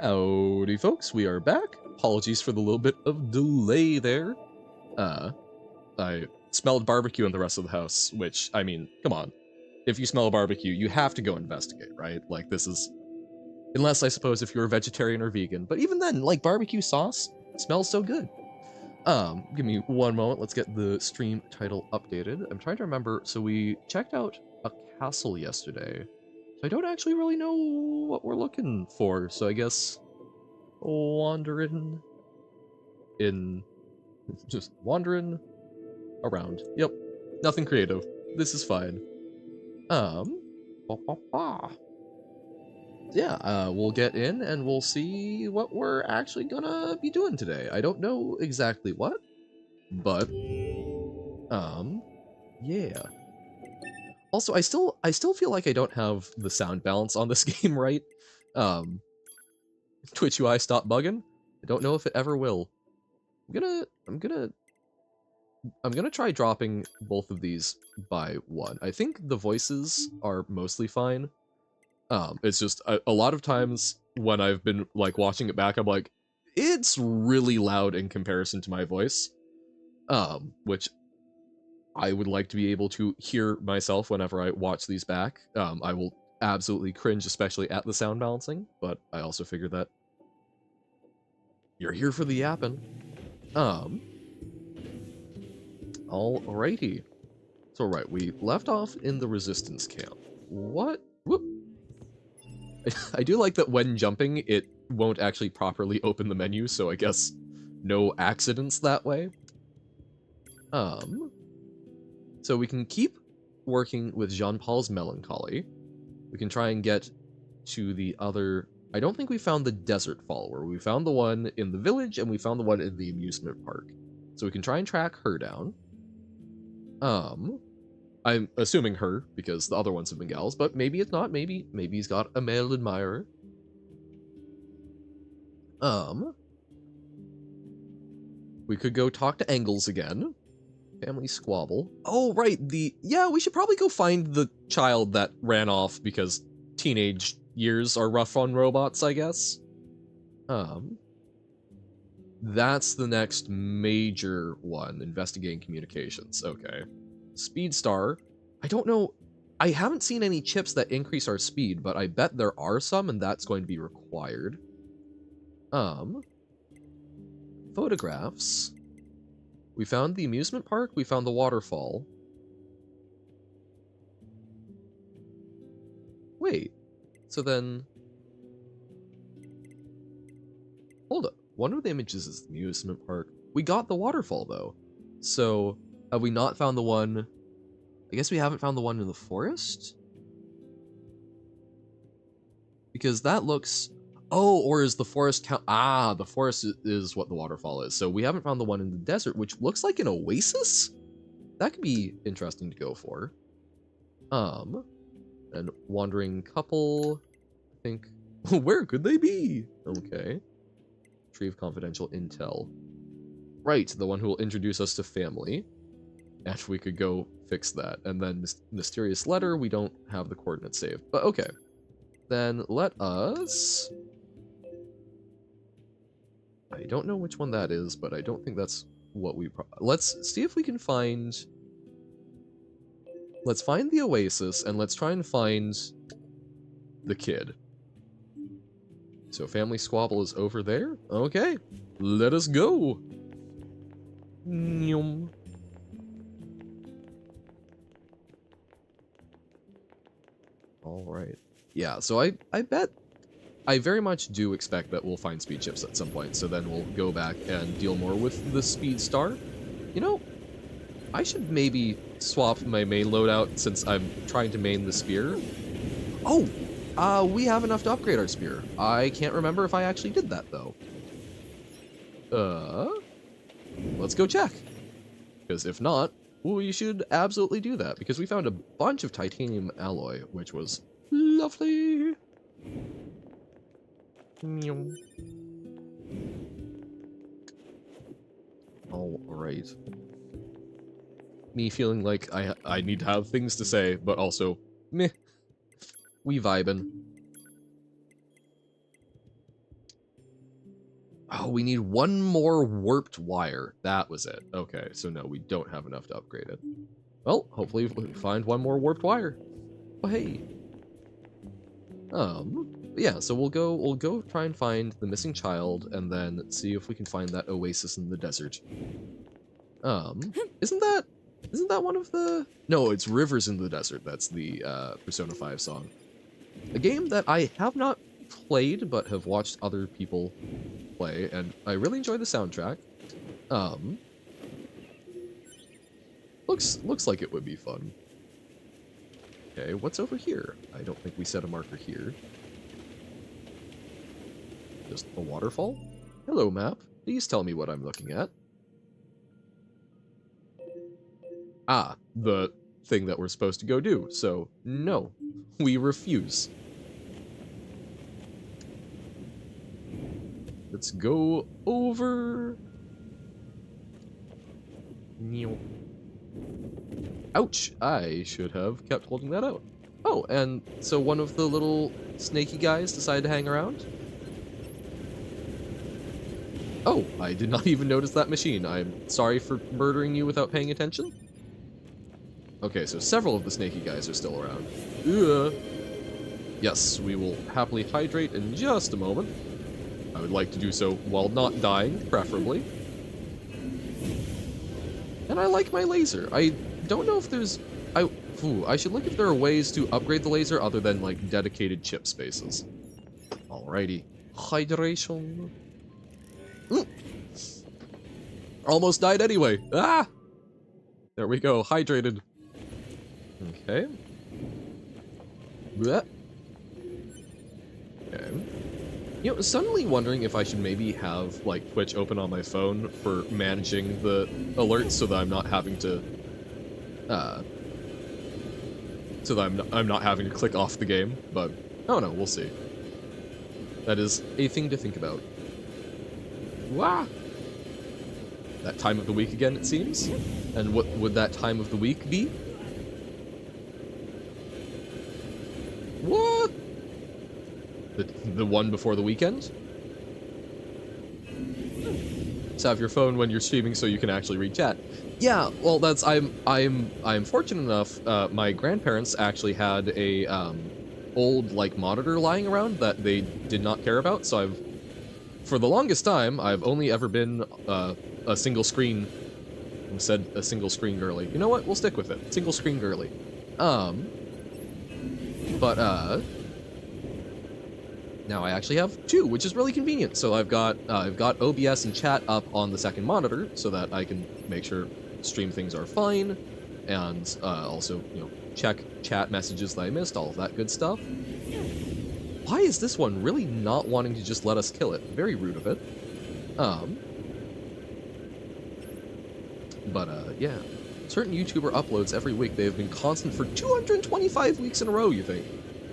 Howdy folks, we are back. Apologies for the little bit of delay there. I smelled barbecue in the rest of the house, which, I mean, come on. If you smell a barbecue, you have to go investigate, right? Like, this is... Unless, I suppose, if you're a vegetarian or vegan. But even then, like, barbecue sauce smells so good. Give me one moment, let's get the stream title updated. I'm trying to remember, so we checked out a castle yesterday. So I don't actually really know what we're looking for, so I guess... wandering in just wandering around. Yep, nothing creative. This is fine. Um, bah, bah, bah. Yeah, we'll get in and we'll see what we're actually gonna be doing today. I don't know exactly what, but yeah. Also, I still feel like I don't have the sound balance on this game right. Um, Twitch UI stop bugging. I don't know if it ever will. I'm gonna try dropping both of these by one. I think the voices are mostly fine. It's just a lot of times when I've been like watching it back, I'm like, it's really loud in comparison to my voice. Which I would like to be able to hear myself whenever I watch these back. I will absolutely cringe, especially at the sound balancing, but I also figure that you're here for the yapping. Alrighty. So right, we left off in the resistance camp. What? Whoop. I do like that when jumping, it won't actually properly open the menu, so I guess no accidents that way. So we can keep working with Jean-Paul's melancholy. We can try and get to the other... I don't think we found the desert follower. We found the one in the village, and we found the one in the amusement park. So we can try and track her down. I'm assuming her, because the other ones have been gals, but maybe it's not. Maybe he's got a male admirer. We could go talk to Engels again. Family squabble. Oh, right, yeah, we should probably go find the child that ran off because teenage years are rough on robots, I guess. That's the next major one, investigating communications. Okay. Speedstar. I don't know. I haven't seen any chips that increase our speed, but I bet there are some, and that's going to be required. Photographs. We found the amusement park, we found the waterfall. Wait, so then... Hold up, one of the images is the amusement park. We got the waterfall, though. So, have we not found the one... I guess we haven't found the one in the forest? Because that looks... Oh, or is the forest count... Ah, the forest is what the waterfall is. So we haven't found the one in the desert, which looks like an oasis? That could be interesting to go for. And wandering couple... I think... Where could they be? Okay. Tree of confidential intel. Right, the one who will introduce us to family. And we could go fix that. And then mysterious letter, we don't have the coordinates saved. But okay. Then let us... I don't know which one that is, but I don't think that's what we... Let's see if we can find... Let's find the oasis, and let's try and find the kid. So family squabble is over there? Okay, let us go! Nyum. Alright. Yeah, so I bet... I very much do expect that we'll find speed chips at some point, so then we'll go back and deal more with the speed star. You know, I should maybe swap my main loadout since I'm trying to main the spear. Oh! We have enough to upgrade our spear. I can't remember if I actually did that, though. Let's go check. Because if not, we should absolutely do that, because we found a bunch of titanium alloy, which was lovely. Alright. Me feeling like I need to have things to say, but also, meh. We vibin'. Oh, we need one more warped wire. That was it. Okay, so no, we don't have enough to upgrade it. Well, hopefully we find one more warped wire. Oh, hey. Yeah, so we'll go try and find the missing child and then see if we can find that oasis in the desert. Isn't that one of the... No, it's Rivers in the Desert. That's the Persona 5 song. A game that I have not played but have watched other people play, and I really enjoy the soundtrack. Looks like it would be fun. Okay, what's over here? I don't think we set a marker here. Just a waterfall? Hello, map. Please tell me what I'm looking at. Ah, the thing that we're supposed to go do. So, no. We refuse. Let's go over... Ouch! I should have kept holding that out. Oh, and so one of the little snaky guys decided to hang around? Oh, I did not even notice that machine. I'm sorry for murdering you without paying attention. Okay, so several of the snaky guys are still around. Ugh. Yes, we will happily hydrate in just a moment. I would like to do so while not dying, preferably. And I like my laser. I don't know if there's... I should look if there are ways to upgrade the laser other than, like, dedicated chip spaces. Alrighty. Hydration. Almost died anyway. Ah! There we go. Hydrated. Okay. Blech. Okay. You know, suddenly wondering if I should maybe have, like, Twitch open on my phone for managing the alerts so that I'm not having to, so that I'm not having to click off the game, but, oh no, we'll see. That is a thing to think about. Wah! That time of the week again, it seems? And what would that time of the week be? What? The one before the weekend? So have your phone when you're streaming so you can actually read chat. Yeah, well, that's I'm fortunate enough. My grandparents actually had a old like monitor lying around that they did not care about. So for the longest time I've only ever been a single screen. Said a single screen girly. You know what? We'll stick with it. Single screen girly. Now I actually have two, which is really convenient. So I've got OBS and chat up on the second monitor so that I can make sure stream things are fine, and also, you know, check chat messages that I missed, all of that good stuff. Why is this one really not wanting to just let us kill it? Very rude of it. Yeah. Certain YouTuber uploads every week. They have been constant for 225 weeks in a row, you think?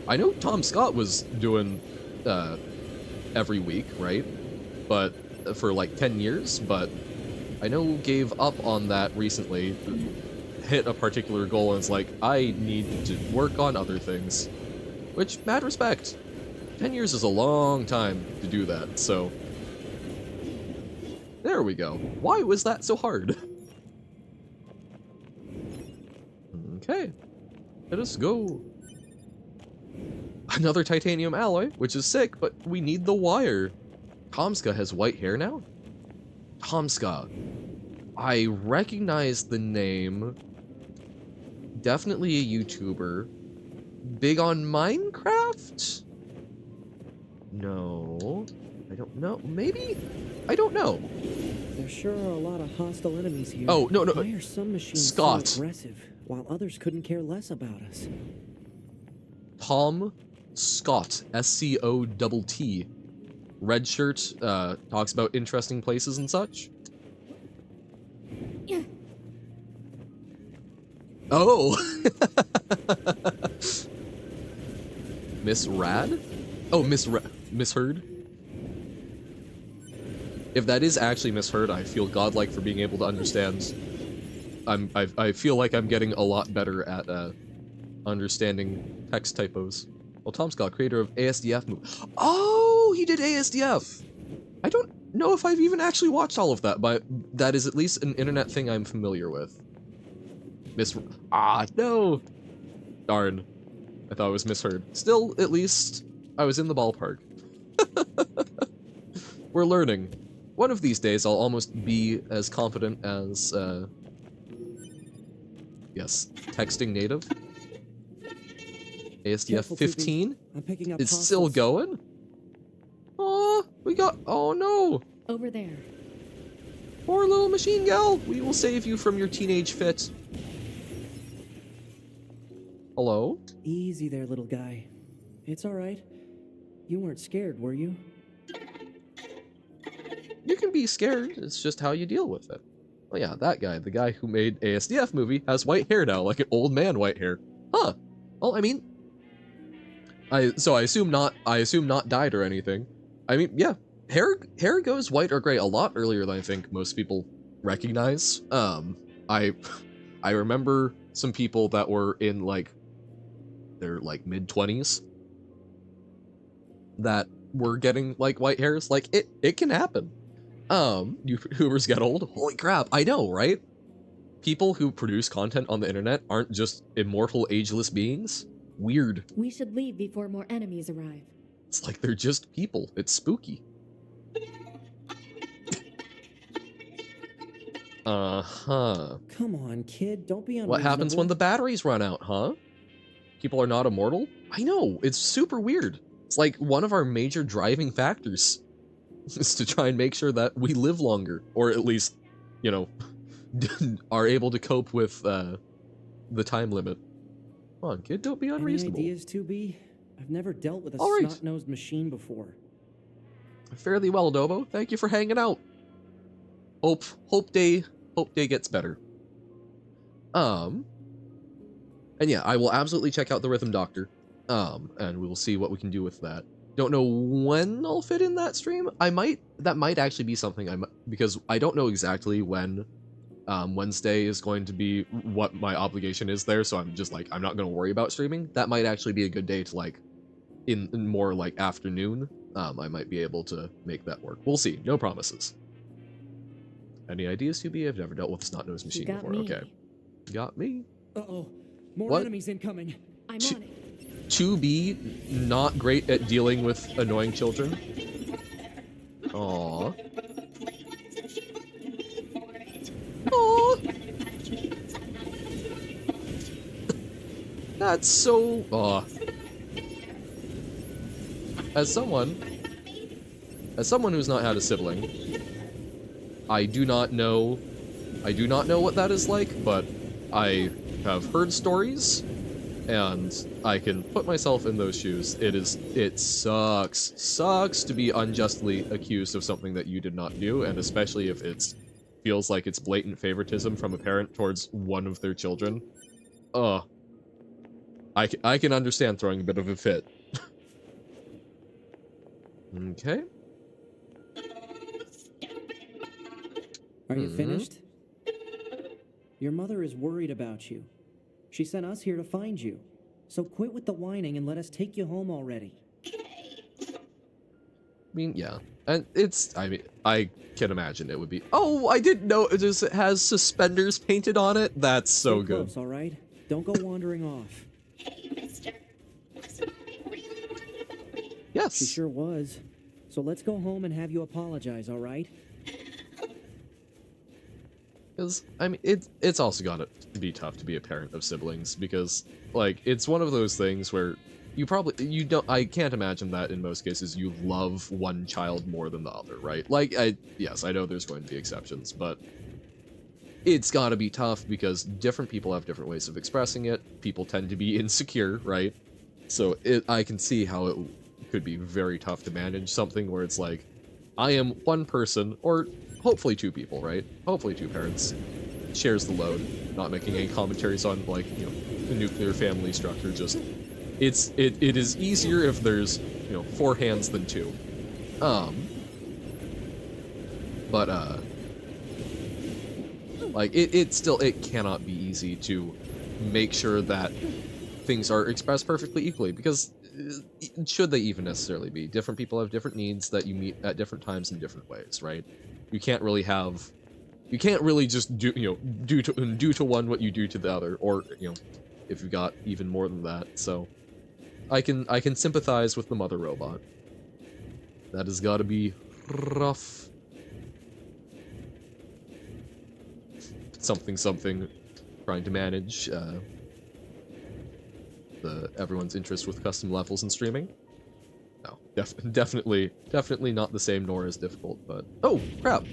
I know Tom Scott was doing every week, right? But for like 10 years, but I know gave up on that recently, hit a particular goal, and it's like, I need to work on other things. Which, mad respect. 10 years is a long time to do that, so... There we go. Why was that so hard? Okay. Let us go. Another titanium alloy, which is sick, but we need the wire. Tomska has white hair now? Tomska. I recognize the name. Definitely a YouTuber. Big on Minecraft? No. I don't know. Maybe? I don't know. There sure are a lot of hostile enemies here. Oh, no. Why are some machines Scott. so aggressive, while others couldn't care less about us? Tom Scott, S-C-O-T-T. Red shirt, talks about interesting places and such. Yeah. Oh! Miss Rad? Oh, Misheard? If that is actually misheard, I feel godlike for being able to understand. I feel like I'm getting a lot better at understanding text typos. Well, Tom Scott, creator of ASDF movie. Oh, he did ASDF. know if I've even actually watched all of that, but that is at least an internet thing I'm familiar with. No! Darn. I thought I was misheard. Still, at least, I was in the ballpark. We're learning. One of these days, I'll almost be as confident as, yes, texting native. ASDF Careful, 15? I'm picking up It's hostiles. still going? Oh, oh no! Over there. Poor little machine gal! We will save you from your teenage fit. Hello? Easy there, little guy. It's all right. You weren't scared, were you? You can be scared, it's just how you deal with it. Oh yeah, that guy, the guy who made ASDF movie, has white hair now, like an old man white hair. Huh. Well, I mean, I assume not dyed or anything. I mean, yeah, hair goes white or gray a lot earlier than I think most people recognize. I remember some people that were in like their like mid-20s that were getting like white hairs. Like it can happen. YouTubers get old. Holy crap, I know, right? People who produce content on the internet aren't just immortal ageless beings. Weird. We should leave before more enemies arrive. It's like they're just people. It's spooky. Uh-huh. Come on, kid. Don't be unreasonable. What happens when the batteries run out, huh? People are not immortal? I know, it's super weird. It's like one of our major driving factors is to try and make sure that we live longer, or at least, you know, are able to cope with the time limit. Come on, kid, don't be unreasonable. Any ideas, 2B? I've never dealt with a All right. snot-nosed machine before. Fairly well, Dobo. Thank you for hanging out. Hope day gets better. And yeah, I will absolutely check out the Rhythm Doctor. And we will see what we can do with that. Don't know when I'll fit in that stream. That might actually be something because I don't know exactly when Wednesday is going to be, what my obligation is there, so I'm just like, I'm not going to worry about streaming. That might actually be a good day to like, in more like afternoon, I might be able to make that work. We'll see, no promises. Any ideas, 2B? I've never dealt with a snot-nosed machine You got before. me. Okay. Got me. Uh-oh. More What? enemies incoming. I'm Ch- on it. 2B, not great at dealing with annoying children. Aww. Aww. That's so... As someone who's not had a sibling, I do not know what that is like, but I have heard stories, and I can put myself in those shoes. It sucks to be unjustly accused of something that you did not do, and especially if feels like it's blatant favoritism from a parent towards one of their children. I can understand throwing a bit of a fit. Okay. Are you finished? Your mother is worried about you. She sent us here to find you. So quit with the whining and let us take you home already. I mean, yeah. And I can imagine it would be... Oh, I didn't know it has suspenders painted on it. That's so Stay good. close, all right? Don't go wandering off. Yes. She sure was. So let's go home and have you apologize, all right? Because, I mean, it's also gotta be tough to be a parent of siblings, because, like, it's one of those things where I can't imagine that in most cases you love one child more than the other, right? Like, yes, I know there's going to be exceptions, but it's gotta be tough because different people have different ways of expressing it. People tend to be insecure, right? So I can see how it could be very tough to manage something where it's like, I am one person, or hopefully two people, right? Hopefully two parents shares the load, not making any commentaries on, like, you know, the nuclear family structure. Just it is easier if there's, you know, 4 hands than 2. But like it cannot be easy to make sure that things are expressed perfectly equally, because should they even necessarily be? Different people have different needs that you meet at different times in different ways, right? You can't really just do, do to one what you do to the other, or, if you've got even more than that. So I can sympathize with the mother robot. That has got to be rough. Something trying to manage everyone's interest with custom levels and streaming. No, definitely not the same nor as difficult, but oh crap.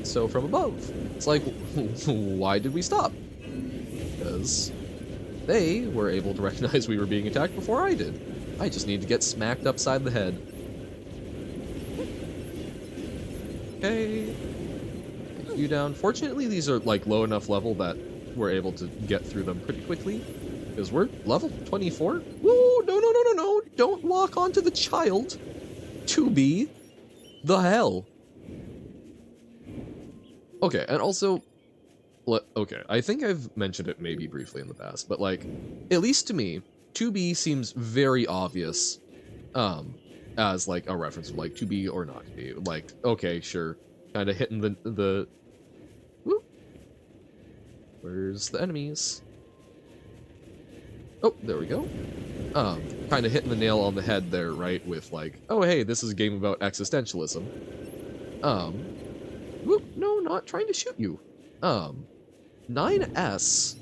So from above, it's like, why did we stop? Because they were able to recognize we were being attacked before I did. I just need to get smacked upside the head. Okay. Take you down. Fortunately, these are like low enough level that we're able to get through them pretty quickly. Because we're level 24? Woo! No. Don't lock onto the child. To be the hell. Okay, and also, okay, I think I've mentioned it maybe briefly in the past, but like, at least to me, 2B seems very obvious, as like a reference of like to be or not to be. Like, okay, sure, kind of hitting the. Whoop. Where's the enemies? Oh, there we go. Kind of hitting the nail on the head there, right? With like, oh hey, this is a game about existentialism. Whoop, no, not trying to shoot you. 9S.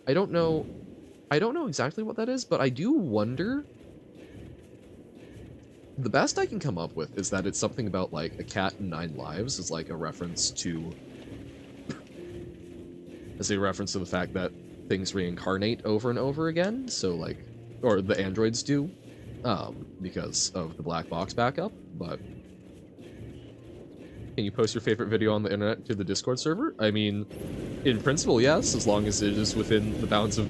I don't know exactly what that is, but I do wonder. The best I can come up with is that it's something about like a cat and 9 lives, is like a reference to the fact that things reincarnate over and over again. So like, or the androids do, because of the black box backup. But can you post your favorite video on the internet to the Discord server? I mean, in principle, yes, as long as it is within the bounds of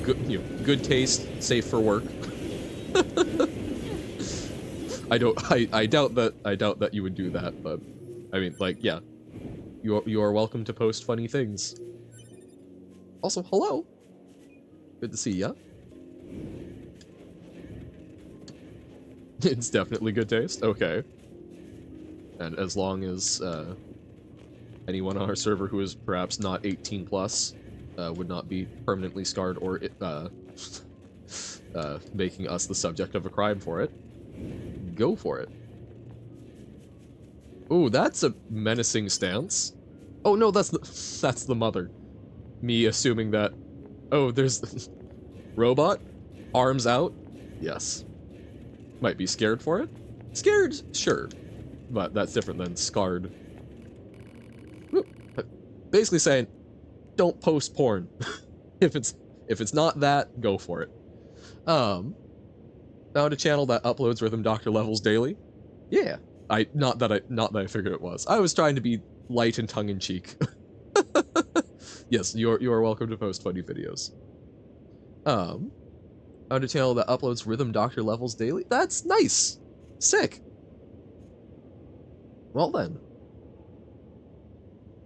good taste, safe for work. I doubt that you would do that, but I mean, like, yeah, you are welcome to post funny things. Also, hello. Good to see ya. It's definitely good taste. Okay. And as long as anyone on our server who is perhaps not 18 plus would not be permanently scarred or making us the subject of a crime for it, go for it. Ooh, that's a menacing stance. Oh no, that's the mother. Me assuming that, oh, there's robot, arms out. Yes. Might be scared for it. Scared, sure. But that's different than scarred. Basically saying, don't post porn. if it's not that, go for it. Found a channel that uploads Rhythm Doctor levels daily. Yeah. Not that I figured it was. I was trying to be light and tongue in cheek. Yes, you are welcome to post funny videos. Found a channel that uploads Rhythm Doctor levels daily. That's nice. Sick. Well then.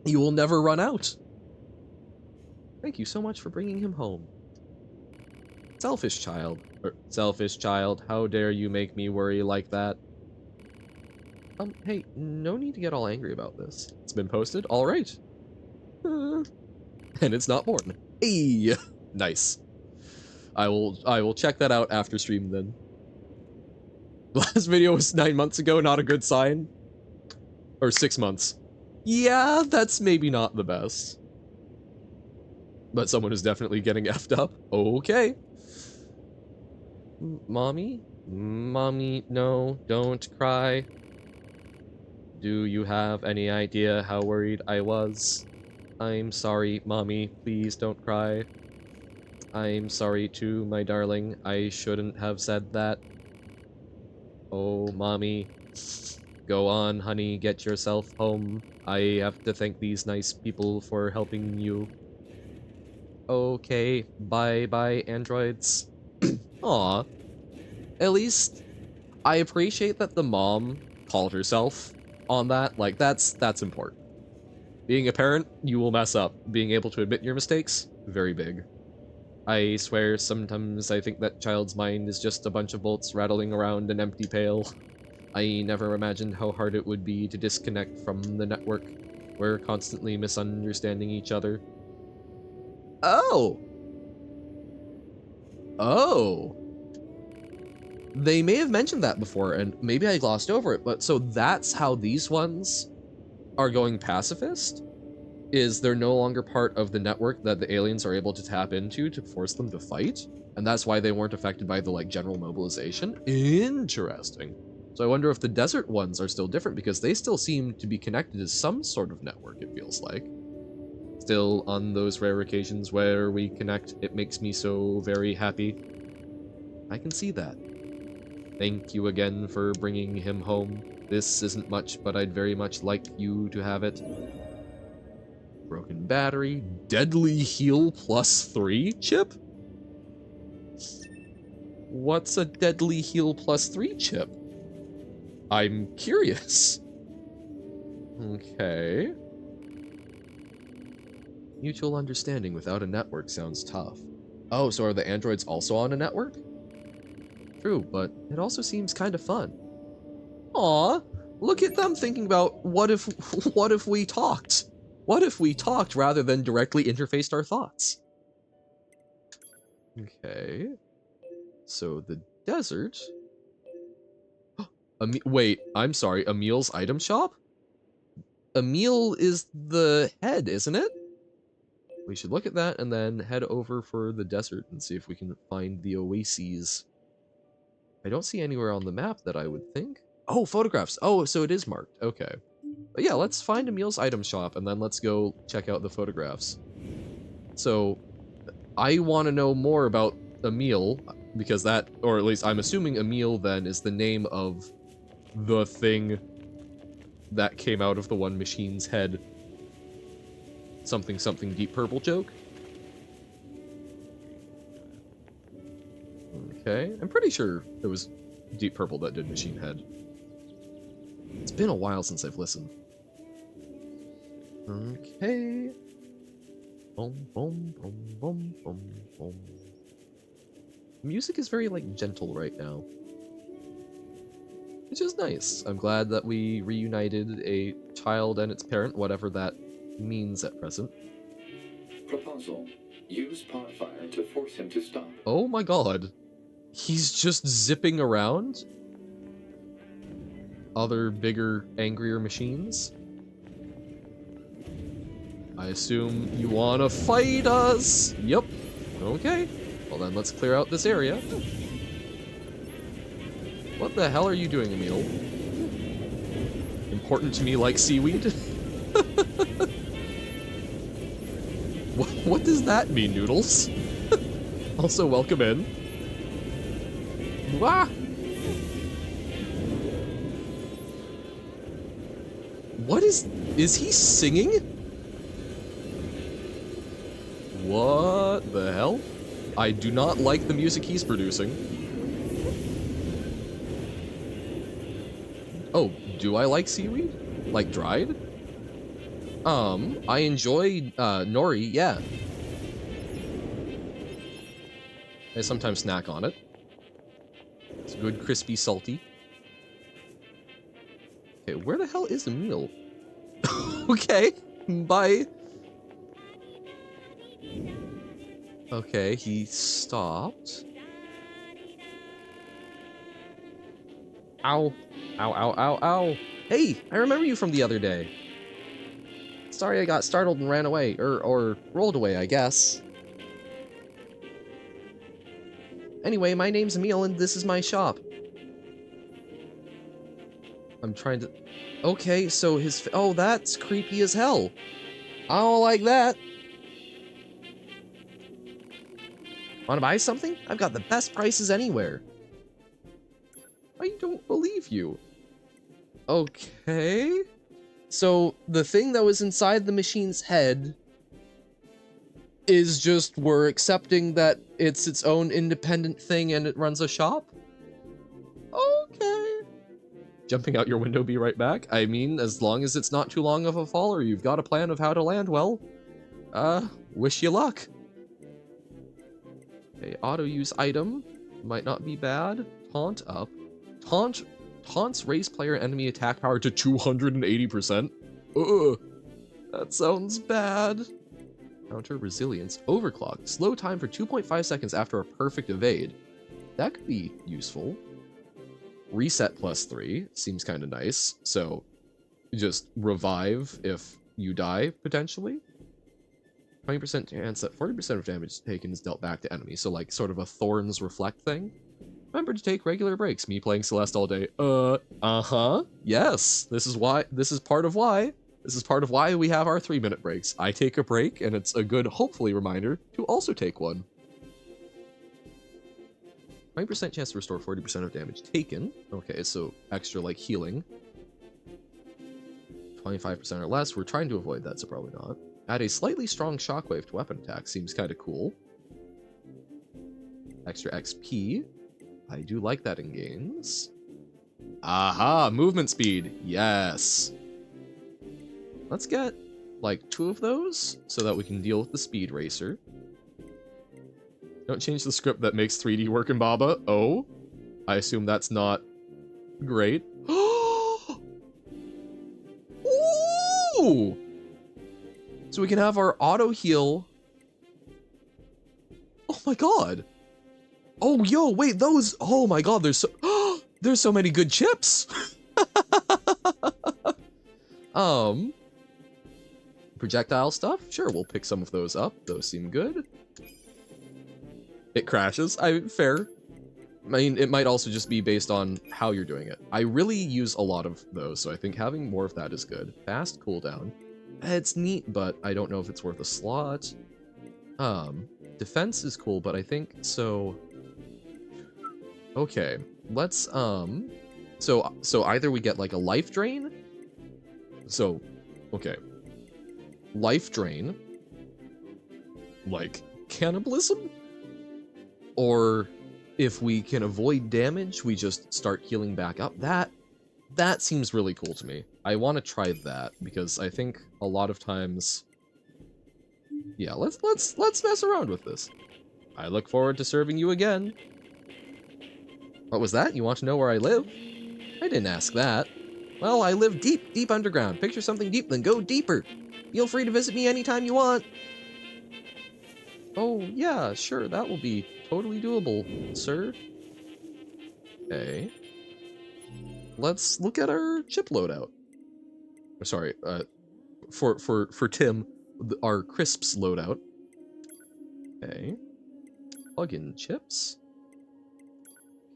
You will never run out. Thank you so much for bringing him home. Selfish child. Selfish child, how dare you make me worry like that? Hey, no need to get all angry about this. It's been posted, alright. And it's not born. Hey! Nice. I will check that out after stream then. Last video was 9 months ago, not a good sign. Or 6 months. Yeah, that's maybe not the best. But someone is definitely getting effed up. Okay. Mommy? Mommy, no, don't cry. Do you have any idea how worried I was? I'm sorry, Mommy, please don't cry. I'm sorry too, my darling. I shouldn't have said that. Oh, Mommy. Go on, honey, get yourself home. I have to thank these nice people for helping you. Okay, bye-bye, androids. Aw. At least, I appreciate that the mom called herself on that. Like, that's important. Being a parent, you will mess up. Being able to admit your mistakes, very big. I swear sometimes I think that child's mind is just a bunch of bolts rattling around an empty pail. I never imagined how hard it would be to disconnect from the network. We're constantly misunderstanding each other. Oh! Oh! They may have mentioned that before, and maybe I glossed over it, but so that's how these ones are going pacifist? Is they're no longer part of the network that the aliens are able to tap into to force them to fight? And that's why they weren't affected by the, like, general mobilization? Interesting. So I wonder if the desert ones are still different, because they still seem to be connected to some sort of network, it feels like. Still, on those rare occasions where we connect, it makes me so very happy. I can see that. Thank you again for bringing him home. This isn't much, but I'd very much like you to have it. Broken battery, deadly heal +3 chip? What's a deadly heal +3 chip? I'm curious. Okay. Mutual understanding without a network sounds tough. Oh, so are the androids also on a network? True, but it also seems kind of fun. Aw, look at them thinking about what if what if we talked? What if we talked rather than directly interfaced our thoughts? Okay. So the desert. Wait, I'm sorry, Emil's item shop? Emil is the head, isn't it? We should look at that and then head over for the desert and see if we can find the oases. I don't see anywhere on the map that I would think. Oh, photographs. Oh, so it is marked. Okay. But yeah, let's find Emil's item shop and then let's go check out the photographs. So, I want to know more about Emil, because that, or at least I'm assuming Emil then is the name of the thing that came out of the one machine's head. Something something Deep Purple joke? Okay, I'm pretty sure it was Deep Purple that did Machine Head. It's been a while since I've listened. Okay. Boom, boom, boom, boom, boom, boom. Music is very, like, gentle right now. Which is nice. I'm glad that we reunited a child and its parent, whatever that means at present. Proposal. Use pot fire to force him to stop. Oh my god. He's just zipping around? Other, bigger, angrier machines? I assume you wanna fight us? Yep. Okay. Well then, let's clear out this area. What the hell are you doing, Emil? Important to me like seaweed? What does that mean, Noodles? Also, welcome in. Wah! What is he singing? What the hell? I do not like the music he's producing. Oh, do I like seaweed? Like dried? I enjoy, nori, yeah. I sometimes snack on it. It's good, crispy, salty. Okay, where the hell is Emil? Okay, bye. Okay, he stopped. Ow. Ow, ow, ow, ow. Hey, I remember you from the other day. Sorry I got startled and ran away, or rolled away, I guess. Anyway, my name's Emil and this is my shop. I'm trying to... Okay, so his... Oh, that's creepy as hell. I don't like that. Wanna buy something? I've got the best prices anywhere. I don't believe you. Okay. So, the thing that was inside the machine's head is just we're accepting that it's its own independent thing and it runs a shop? Okay. Jumping out your window, be right back? I mean, as long as it's not too long of a fall or you've got a plan of how to land well, wish you luck. Okay, auto use item might not be bad. Taunt up. Taunts raise player enemy attack power to 280%. Ugh, that sounds bad. Counter resilience. Overclock. Slow time for 2.5 seconds after a perfect evade. That could be useful. Reset +3 seems kind of nice. So just revive if you die, potentially. 20% chance that 40% of damage taken is dealt back to enemies. So like sort of a Thorns Reflect thing. Remember to take regular breaks. Me playing Celeste all day. Yes. This is part of why. This is part of why we have our 3-minute breaks. I take a break, and it's a good, hopefully, reminder to also take one. 20% chance to restore 40% of damage taken. Okay, so extra, like, healing. 25% or less. We're trying to avoid that, so probably not. Add a slightly strong shockwave to weapon attack. Seems kind of cool. Extra XP. I do like that in games. Aha! Movement speed. Yes. Let's get, like, 2 of those so that we can deal with the Speed Racer. Don't change the script that makes 3D work in Baba. Oh. I assume that's not great. Ooh! So we can have our auto heal. Oh my god. Oh, yo, wait, those. Oh my god, there's so many good chips. Projectile stuff? Sure, we'll pick some of those up. Those seem good. It crashes. Fair. I mean, it might also just be based on how you're doing it. I really use a lot of those, so I think having more of that is good. Fast cooldown. It's neat, but I don't know if it's worth a slot. Defense is cool, but I think so. Okay, let's so either we get like a life drain. So, okay. Life drain, like cannibalism, or if we can avoid damage, we just start healing back up. That seems really cool to me. I want to try that because I think a lot of times, yeah. Let's mess around with this. I look forward to serving you again. What was that? You want to know where I live? I didn't ask that. Well, I live deep, deep underground. Picture something deep, then go deeper. Feel free to visit me anytime you want. Oh, yeah, sure, that will be totally doable, sir. Okay. Let's look at our chip loadout. Sorry, for Tim, our crisps loadout. Okay. Plug-in chips.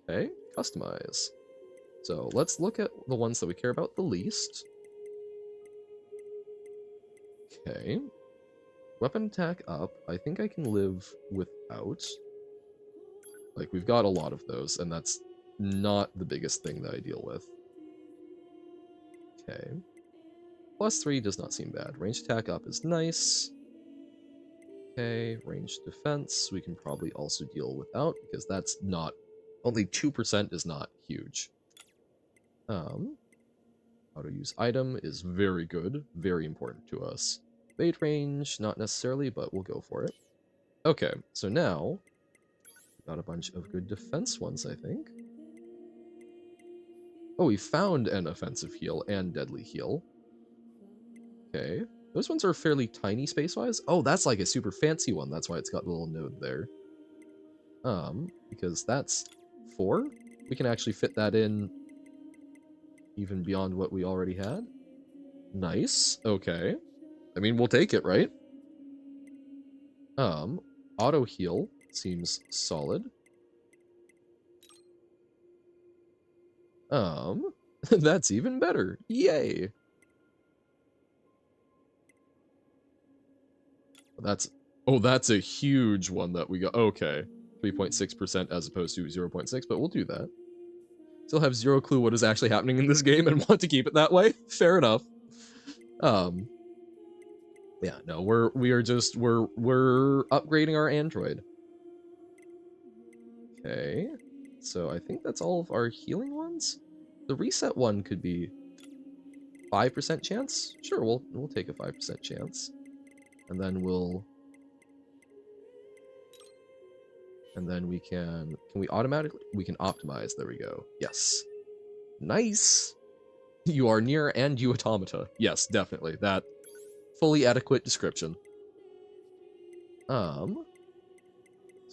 Okay, customize. So let's look at the ones that we care about the least. Okay. Weapon attack up. I think I can live without. Like, we've got a lot of those, and that's not the biggest thing that I deal with. Okay. +3 does not seem bad. Range attack up is nice. Okay, range defense we can probably also deal without, because that's not... Only 2% is not huge. Auto use item is very good, very important to us. Bait range, not necessarily, but we'll go for it. Okay, so now, got a bunch of good defense ones, I think. Oh, we found an offensive heal and deadly heal. Okay, those ones are fairly tiny space-wise. Oh, that's like a super fancy one, that's why it's got the little node there. Because that's 4. We can actually fit that in even beyond what we already had. Nice, okay. I mean, we'll take it, right? Auto heal seems solid. That's even better. Yay. That's a huge one that we got. Okay. 3.6% as opposed to 0.6, but we'll do that. Still have zero clue what is actually happening in this game and want to keep it that way. Fair enough. Yeah, no, we're upgrading our android. Okay. So I think that's all of our healing ones. The reset one could be 5% chance. Sure, we'll take a 5% chance. And then we'll And then we can we automatically, we can optimize, there we go. Yes. Nice! You are NieR and you Automata. Yes, definitely. That fully adequate description. So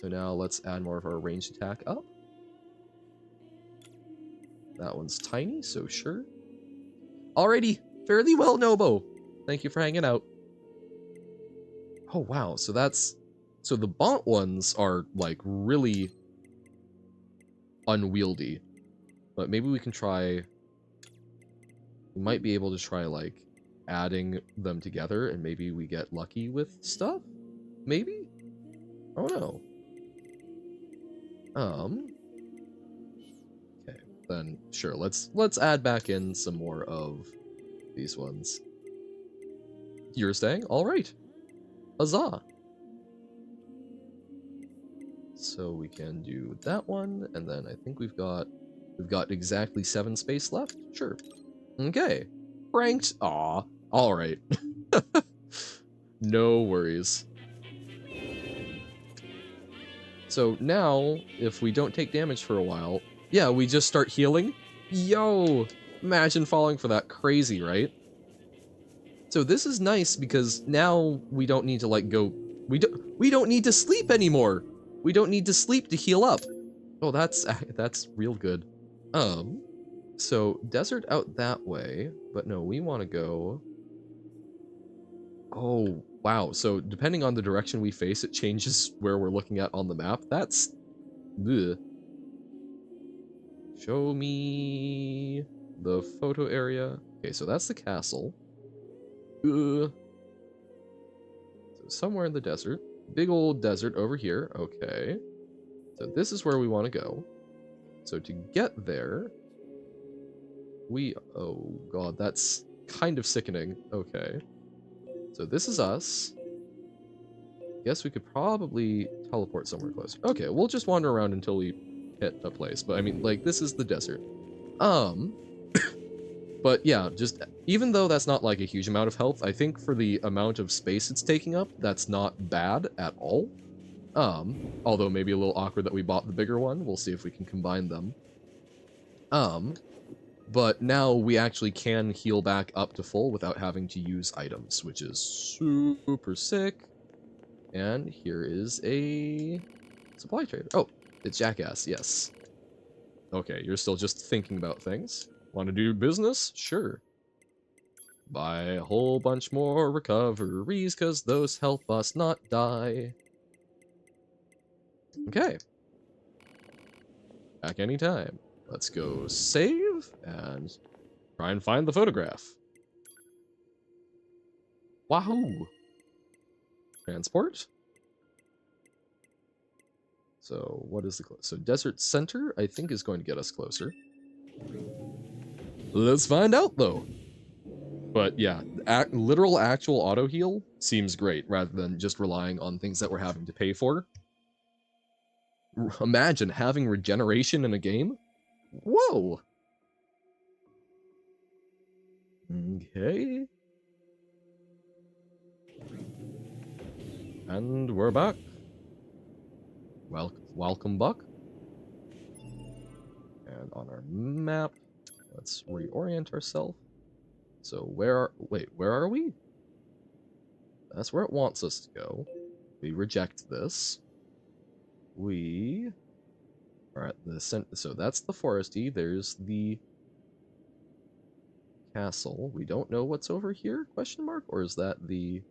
now let's add more of our ranged attack up. That one's tiny, so sure. Alrighty, fairly well, Nobo. Thank you for hanging out. Oh wow, so that's, so the Bont ones are like really unwieldy, but maybe we can try, we might be able to try like adding them together and maybe we get lucky with stuff? Maybe? I don't know. Okay, then sure, let's add back in some more of these ones. You're staying? Alright. Huzzah! So we can do that one, and then I think we've got exactly 7 space left. Sure. Okay. Pranked. Aw. Alright. No worries. So now, if we don't take damage for a while, yeah, we just start healing. Yo! Imagine falling for that. Crazy, right? So this is nice because now we don't need to like go, we don't need to sleep anymore. We don't need to sleep to heal up. Oh, that's real good. So desert out that way, but no, we want to go. Oh, wow. So depending on the direction we face, it changes where we're looking at on the map. That's ugh. Show me the photo area. Okay, so that's the castle. So somewhere in the desert. Big old desert over here. Okay. So this is where we want to go. So to get there, oh god, that's kind of sickening. Okay. So this is us. Guess we could probably teleport somewhere closer. Okay, we'll just wander around until we hit a place. But I mean, like, this is the desert. But yeah, just even though that's not like a huge amount of health, I think for the amount of space it's taking up, that's not bad at all. Although maybe a little awkward that we bought the bigger one. We'll see if we can combine them. But now we actually can heal back up to full without having to use items, which is super sick. And here is a supply trader. Oh, it's Jackass, yes. Okay, you're still just thinking about things. Want to do business? Sure. Buy a whole bunch more recoveries, because those help us not die. Okay. Back anytime. Let's go save and try and find the photograph. Wahoo! Transport. So what is the so Desert Center? I think is going to get us closer. Let's find out though. But yeah, literal actual auto heal seems great rather than just relying on things that we're having to pay for. Imagine having regeneration in a game. Whoa. Okay. And we're back. Welcome back. And on our map, let's reorient ourselves. So where are we? That's where it wants us to go. We reject this. We are at the center. So that's the foresty. There's the castle. We don't know what's over here? Question mark? Or is that the...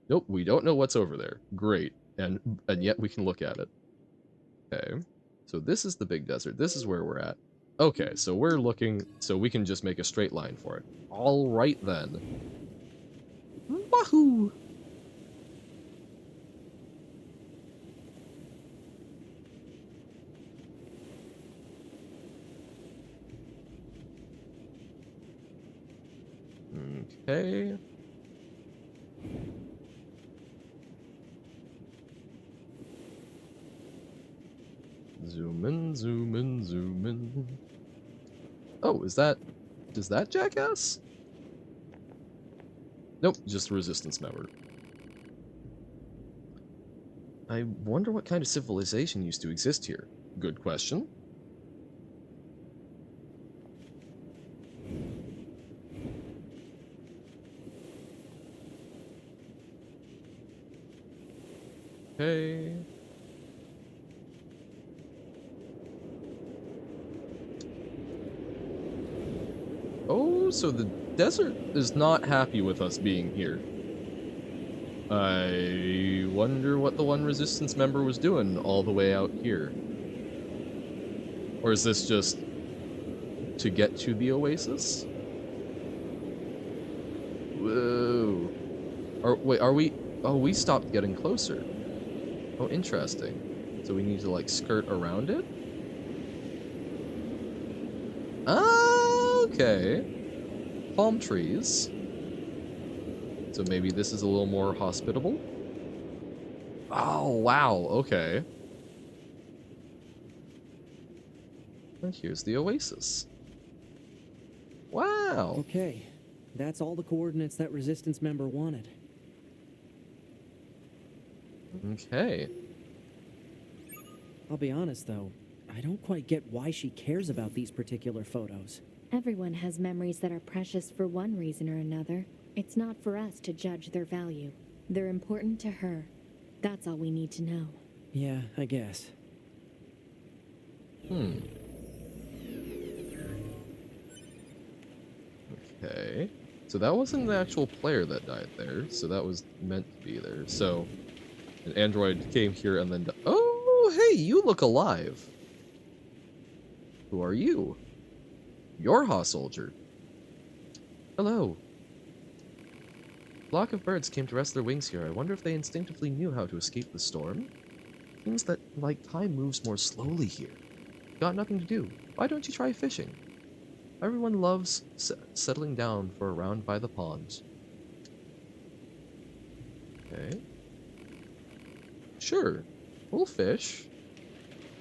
Nope, we don't know what's over there. Great. And yet we can look at it. Okay. So this is the big desert. This is where we're at. Okay, so we're looking... So we can just make a straight line for it. All right, then. Wahoo! Okay. Zoom in, zoom in, zoom in. Oh, is that Jackass? Nope, just a resistance member. I wonder what kind of civilization used to exist here. Good question. Okay. Oh, so the desert is not happy with us being here. I wonder what the one resistance member was doing all the way out here. Or is this just to get to the oasis? Whoa. Wait, are we... Oh, we stopped getting closer. Oh, interesting. So we need to, like, skirt around it? Okay. Palm trees. So maybe this is a little more hospitable? Oh, wow, okay. And here's the oasis. Wow. Okay, that's all the coordinates that Resistance member wanted. Okay. I'll be honest, though, I don't quite get why she cares about these particular photos. Everyone has memories that are precious for one reason or another. It's not for us to judge their value. They're important to her. That's all we need to know. Yeah, I guess. Okay. So that wasn't the actual player that died there, so that was meant to be there. So an android came here and then... Oh, hey, you look alive. Who are you? You're Ha Soldier. Hello. A flock of birds came to rest their wings here. I wonder if they instinctively knew how to escape the storm? Seems that, like, time moves more slowly here. Got nothing to do. Why don't you try fishing? Everyone loves settling down for a round by the pond. Okay. Sure. We'll fish.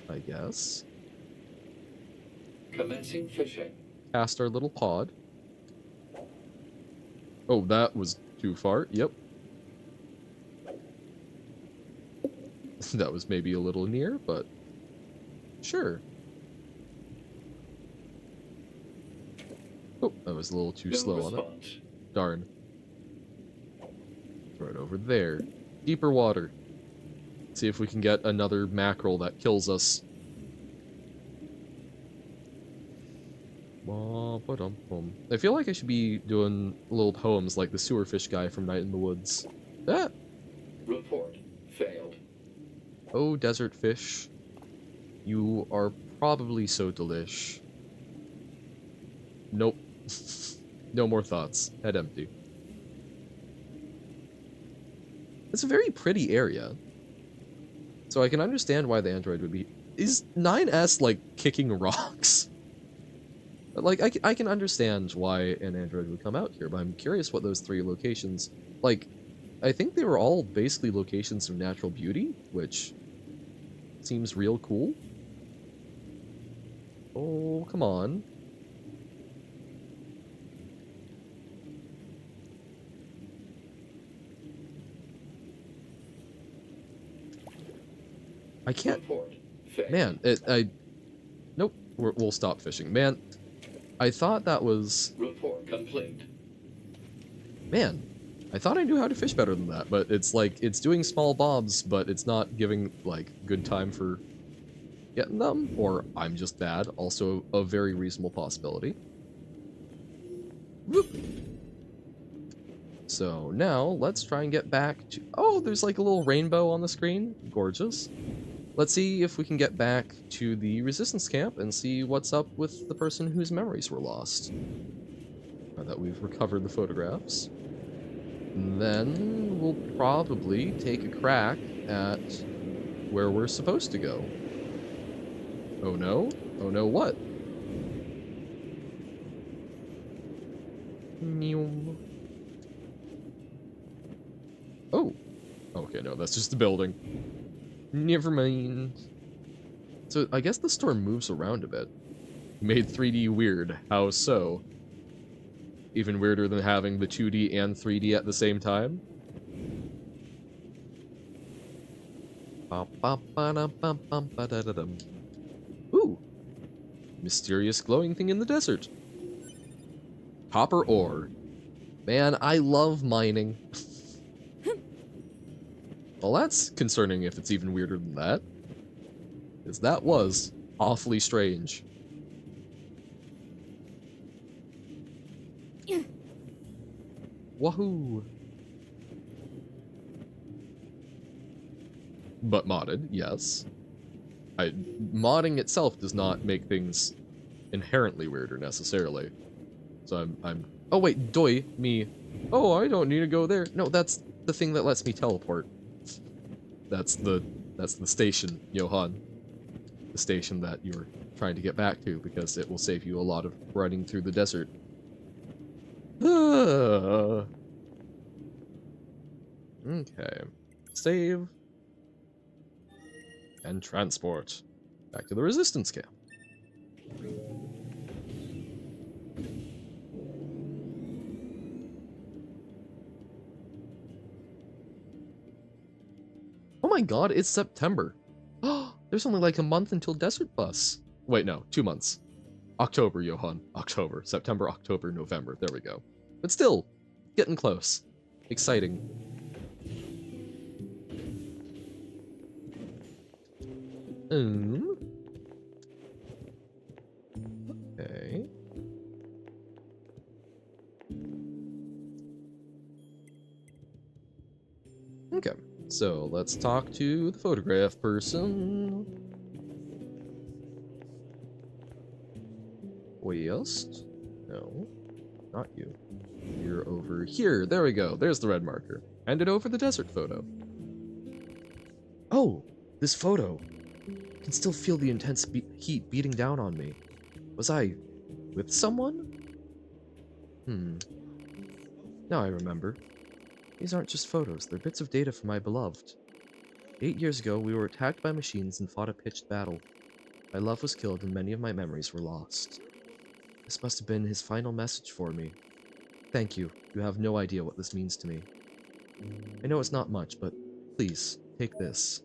I guess. Commencing fishing. Cast our little pod. Oh, that was too far. Yep. That was maybe a little near, but sure. Oh, that was a little too No slow on it. response. Darn. Throw it over there. Deeper water. See if we can get another mackerel that kills us. I feel like I should be doing little poems like the sewer fish guy from Night in the Woods. Ah! Report failed. Oh, desert fish. You are probably so delish. Nope. No more thoughts. Head empty. It's a very pretty area. So I can understand why the android would be... Is 9S, like, kicking rocks? Like, I can understand why an android would come out here, but I'm curious what those 3 locations... Like, I think they were all basically locations of natural beauty, which seems real cool. Oh, come on. I can't... Report failed. Man, Nope, we'll stop fishing. Man, I thought that was... Report complete. Man, I thought I knew how to fish better than that, but it's like, it's doing small bobs, but it's not giving, like, good time for getting them, or I'm just bad, also a very reasonable possibility. Whoop. So now, let's try and get back to... Oh, there's like a little rainbow on the screen. Gorgeous. Let's see if we can get back to the resistance camp and see what's up with the person whose memories were lost. Now that we've recovered the photographs. And then we'll probably take a crack at where we're supposed to go. Oh no? Oh no, what? Meow. Oh. Okay, no, that's just the building. Never mind. So, I guess the store moves around a bit. Made 3D weird. How so? Even weirder than having the 2D and 3D at the same time? Ooh, mysterious glowing thing in the desert. Copper ore. Man, I love mining. Well, that's concerning if it's even weirder than that. Because that was awfully strange. Wahoo! But modded, yes. Modding itself does not make things inherently weirder necessarily. So I'm oh wait, doi, me. Oh, I don't need to go there. No, that's the thing that lets me teleport. That's the station, Johan. The station that you're trying to get back to, because it will save you a lot of running through the desert. Okay. Save. And transport. Back to the resistance camp. Oh my god, it's September. Oh, there's only like a month until Desert Bus. Wait, no, 2 months. October, Johan. October. September, October, November. There we go. But still, getting close. Exciting. Okay. Okay, so let's talk to the photograph person. West? No, not you. You're over here. There we go. There's the red marker. Hand it over the desert photo. Oh, this photo. I can still feel the intense heat beating down on me. Was I with someone? Now I remember. These aren't just photos, they're bits of data from my beloved. 8 years ago, we were attacked by machines and fought a pitched battle. My love was killed and many of my memories were lost. This must have been his final message for me. Thank you. You have no idea what this means to me. I know it's not much, but please, take this.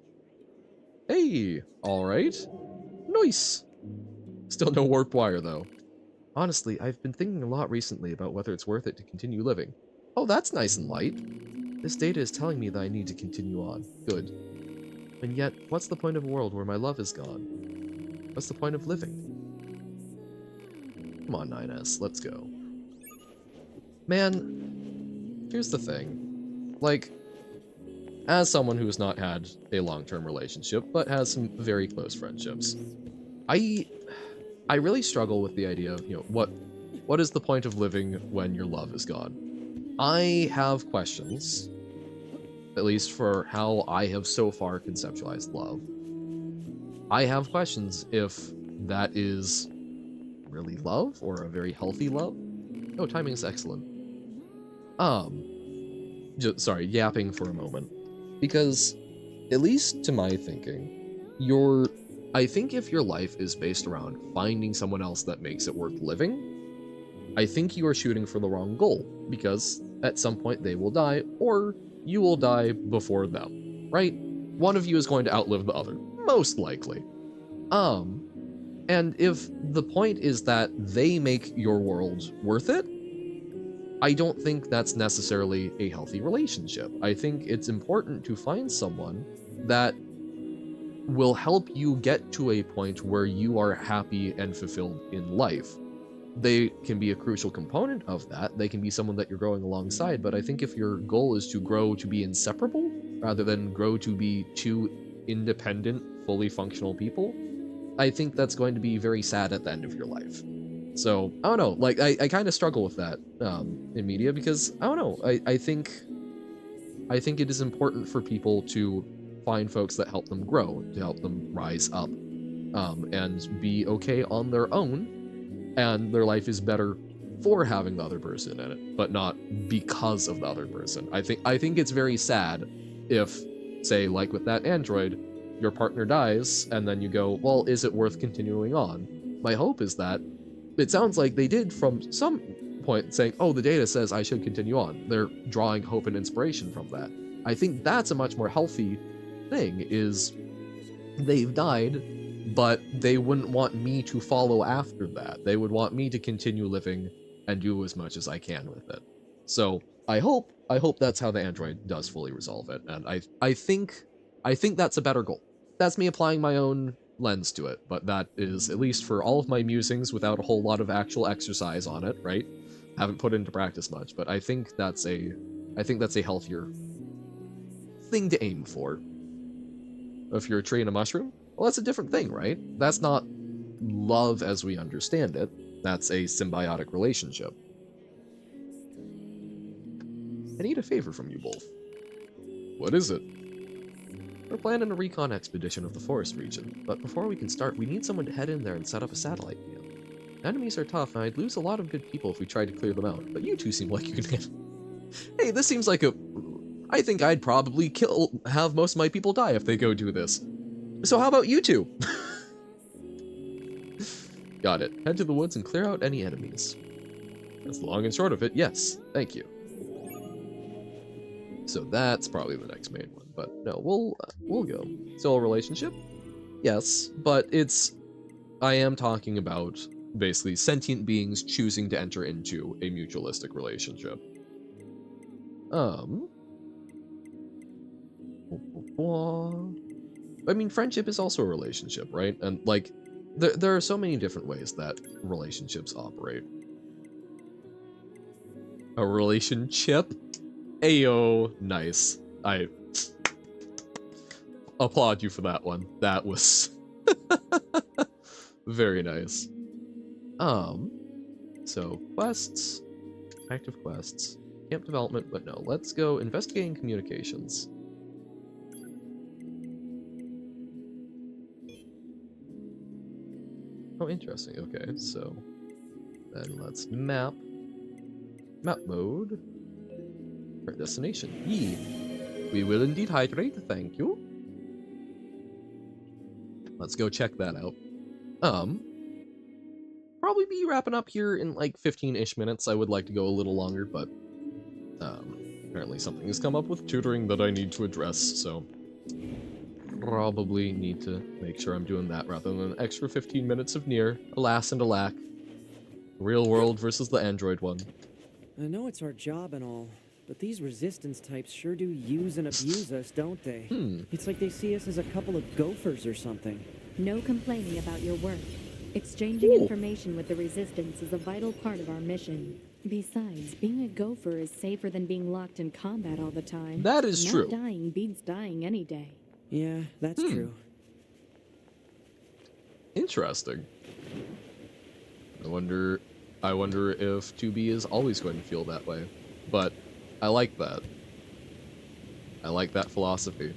Hey! Alright. Nice! Still no warp wire, though. Honestly, I've been thinking a lot recently about whether it's worth it to continue living. Oh, that's nice and light. This data is telling me that I need to continue on. Good. And yet, what's the point of a world where my love is gone? What's the point of living? Come on, 9S, let's go. Man, here's the thing. Like, as someone who's not had a long-term relationship, but has some very close friendships, I really struggle with the idea of, what is the point of living when your love is gone? I have questions, at least for how I have so far conceptualized love. I have questions if that is really love or a very healthy love. Oh, timing is excellent. Sorry, yapping for a moment. Because, at least to my thinking, I think if your life is based around finding someone else that makes it worth living, I think you are shooting for the wrong goal, because at some point they will die, or you will die before them, right? One of you is going to outlive the other, most likely. And if the point is that they make your world worth it, I don't think that's necessarily a healthy relationship. I think it's important to find someone that will help you get to a point where you are happy and fulfilled in life. They can be a crucial component of that. They can be someone that you're growing alongside, but I think if your goal is to grow to be inseparable, rather than grow to be two independent, fully functional people, I think that's going to be very sad at the end of your life. So, I don't know, like, I kind of struggle with that in media, because, I don't know, I think it is important for people to find folks that help them grow, to help them rise up, and be okay on their own, and their life is better for having the other person in it, but not because of the other person. I think it's very sad if, say, like with that android, your partner dies, and then you go, well, is it worth continuing on? My hope is that it sounds like they did from some point saying, oh, the data says I should continue on. They're drawing hope and inspiration from that. I think that's a much more healthy thing, is they've died, but they wouldn't want me to follow after that. They would want me to continue living and do as much as I can with it. So I hope that's how the android does fully resolve it, and I think that's a better goal. That's me applying my own lens to it, but that is at least for all of my musings without a whole lot of actual exercise on it, right? Haven't put into practice much, but I think that's a healthier thing to aim for. If you're a tree and a mushroom, well, that's a different thing, right? That's not love as we understand it. That's a symbiotic relationship. I need a favor from you both. What is it? We're planning a recon expedition of the forest region, but before we can start, we need someone to head in there and set up a satellite cam. Enemies are tough, and I'd lose a lot of good people if we tried to clear them out, but you two seem like you can handle. Hey, this seems like a... I think I'd probably have most of my people die if they go do this. So how about you two? Got it. Head to the woods and clear out any enemies. That's the long and short of it, yes. Thank you. So that's probably the next main one, but no, we'll go. Still a relationship? Yes, but I am talking about basically sentient beings choosing to enter into a mutualistic relationship. I mean, friendship is also a relationship, right? And like, there are so many different ways that relationships operate. A relationship? Ayo, nice. I applaud you for that one. That was very nice. So quests, active quests, camp development, but no, let's go investigating communications. Oh, interesting. Okay, so then let's map mode. Current destination. We will indeed hydrate, thank you. Let's go check that out. Probably be wrapping up here in like 15-ish minutes. I would like to go a little longer, but apparently something has come up with tutoring that I need to address, so probably need to make sure I'm doing that rather than an extra 15 minutes of NieR. Alas and alack. Real world versus the android one. I know it's our job and all, but these resistance types sure do use and abuse us, don't they? It's like they see us as a couple of gophers or something. No complaining about your work. Exchanging information with the Resistance is a vital part of our mission. Besides, being a gopher is safer than being locked in combat all the time. That is true. Not dying beats dying any day. Yeah, that's true. Interesting. I wonder if 2B is always going to feel that way. But I like that. I like that philosophy.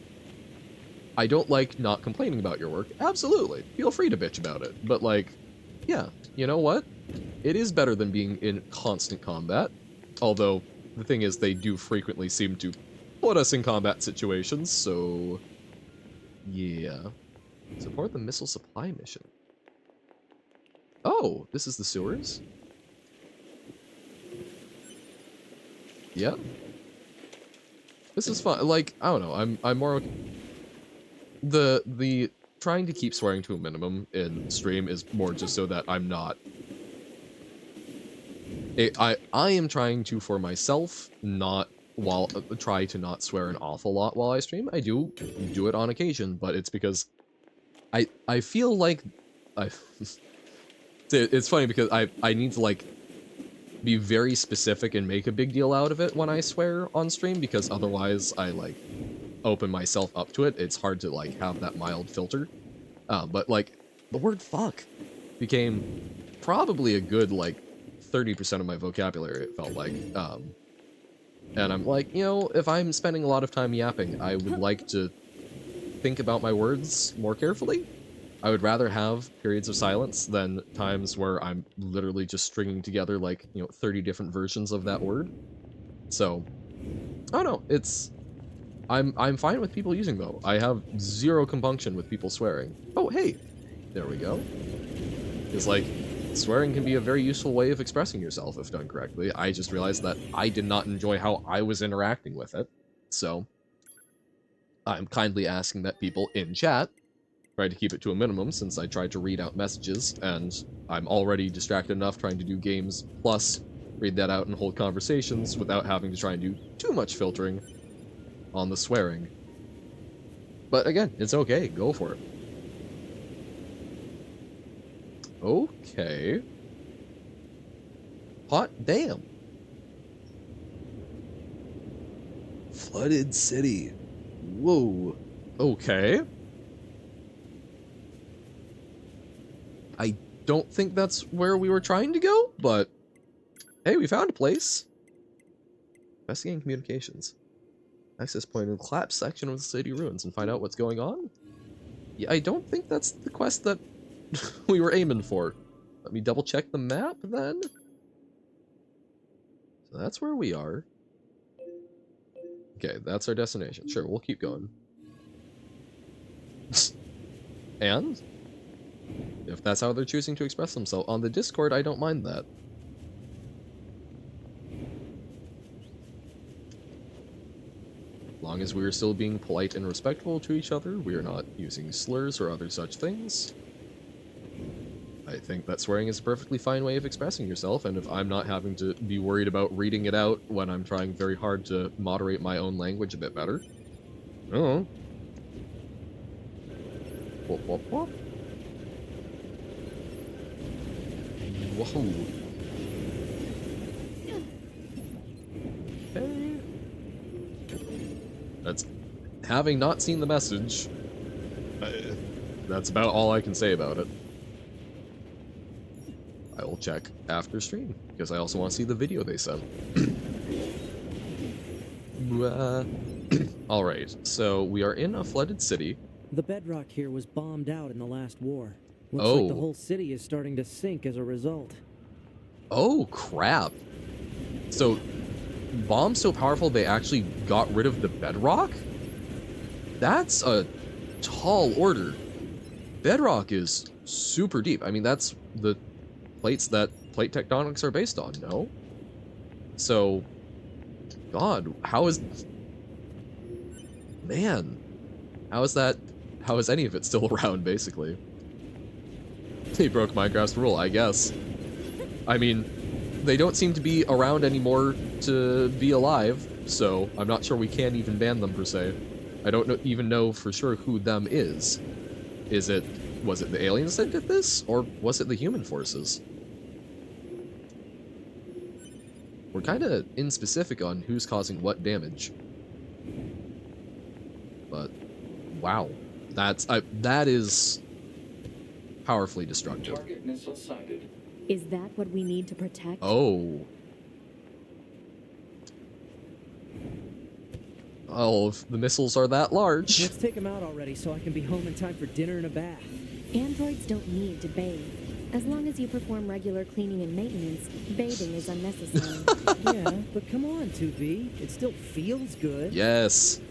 I don't like not complaining about your work. Absolutely. Feel free to bitch about it. But like, yeah, you know what? It is better than being in constant combat. Although, the thing is, they do frequently seem to put us in combat situations, so... yeah. Support the missile supply mission. Oh, this is the sewers? Yeah. This is fun. Like, I don't know, I'm more... The trying to keep swearing to a minimum in stream is more just so that I'm not... I am trying to, for myself, try to not swear an awful lot while I stream. I do it on occasion, but it's because I feel like it's funny because I need to like be very specific and make a big deal out of it when I swear on stream, because otherwise I like open myself up to it. It's hard to like have that mild filter. But like the word fuck became probably a good like 30% of my vocabulary, it felt like. And I'm like, you know, if I'm spending a lot of time yapping, I would like to think about my words more carefully. I would rather have periods of silence than times where I'm literally just stringing together like, you know, 30 different versions of that word. So, I don't know, it's... I'm fine with people using though. I have zero compunction with people swearing. Oh, hey! There we go. It's like, swearing can be a very useful way of expressing yourself if done correctly. I just realized that I did not enjoy how I was interacting with it. So, I'm kindly asking that people in chat try to keep it to a minimum since I tried to read out messages, and I'm already distracted enough trying to do games, plus read that out and hold conversations without having to try and do too much filtering on the swearing. But again, it's okay, go for it. Okay. Hot damn. Flooded city. Whoa. Okay. I don't think that's where we were trying to go, but hey, we found a place. Investigating communications. Access point in the collapsed section of the city ruins and find out what's going on? Yeah, I don't think that's the quest that we were aiming for. Let me double check the map then. So that's where we are. Okay, that's our destination. Sure, we'll keep going. And if that's how they're choosing to express themselves on the Discord, I don't mind that. As long as we're still being polite and respectful to each other, we are not using slurs or other such things. I think that swearing is a perfectly fine way of expressing yourself, and if I'm not having to be worried about reading it out when I'm trying very hard to moderate my own language a bit better. Oh. Whoop, whoop, whoop. Whoa. Okay. That's... Having not seen the message, that's about all I can say about it. I will check after stream, because I also want to see the video they sent. Alright, so we are in a flooded city. The bedrock here was bombed out in the last war. Looks like the whole city is starting to sink as a result. Oh, crap. So, bombs so powerful they actually got rid of the bedrock? That's a tall order. Bedrock is super deep. I mean, that's the plates that plate tectonics are based on, no? So, God, how is... Man, how is that... How is any of it still around, basically? They broke Minecraft's rule, I guess. I mean, they don't seem to be around anymore to be alive, so I'm not sure we can even ban them, per se. I don't even know for sure who them is. Was it the aliens that did this, or was it the human forces? We're kind of inspecific on who's causing what damage. But, wow. That is powerfully destructive. Target missile sighted. Is that what we need to protect? Oh. Oh, if the missiles are that large. Let's take them out already so I can be home in time for dinner and a bath. Androids don't need to bathe. As long as you perform regular cleaning and maintenance, bathing is unnecessary. Yeah, but come on, 2B. It still feels good. Yes.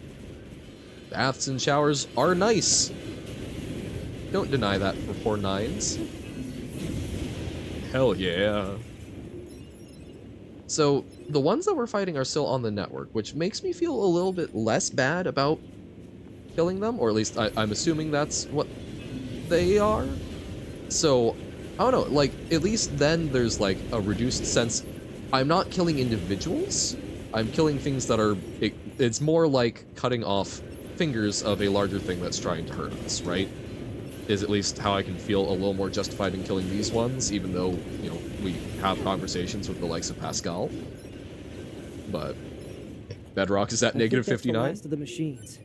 Baths and showers are nice. Don't deny that for poor nines. Hell yeah. So, the ones that we're fighting are still on the network, which makes me feel a little bit less bad about killing them, or at least I'm assuming that's what they are. So, I don't know, like, at least then there's like a reduced sense. I'm not killing individuals, I'm killing things that are, it's more like cutting off fingers of a larger thing that's trying to hurt us, right? Is at least how I can feel a little more justified in killing these ones, even though, you know, we have conversations with the likes of Pascal. But Bedrock is at negative 59. Last of the machines.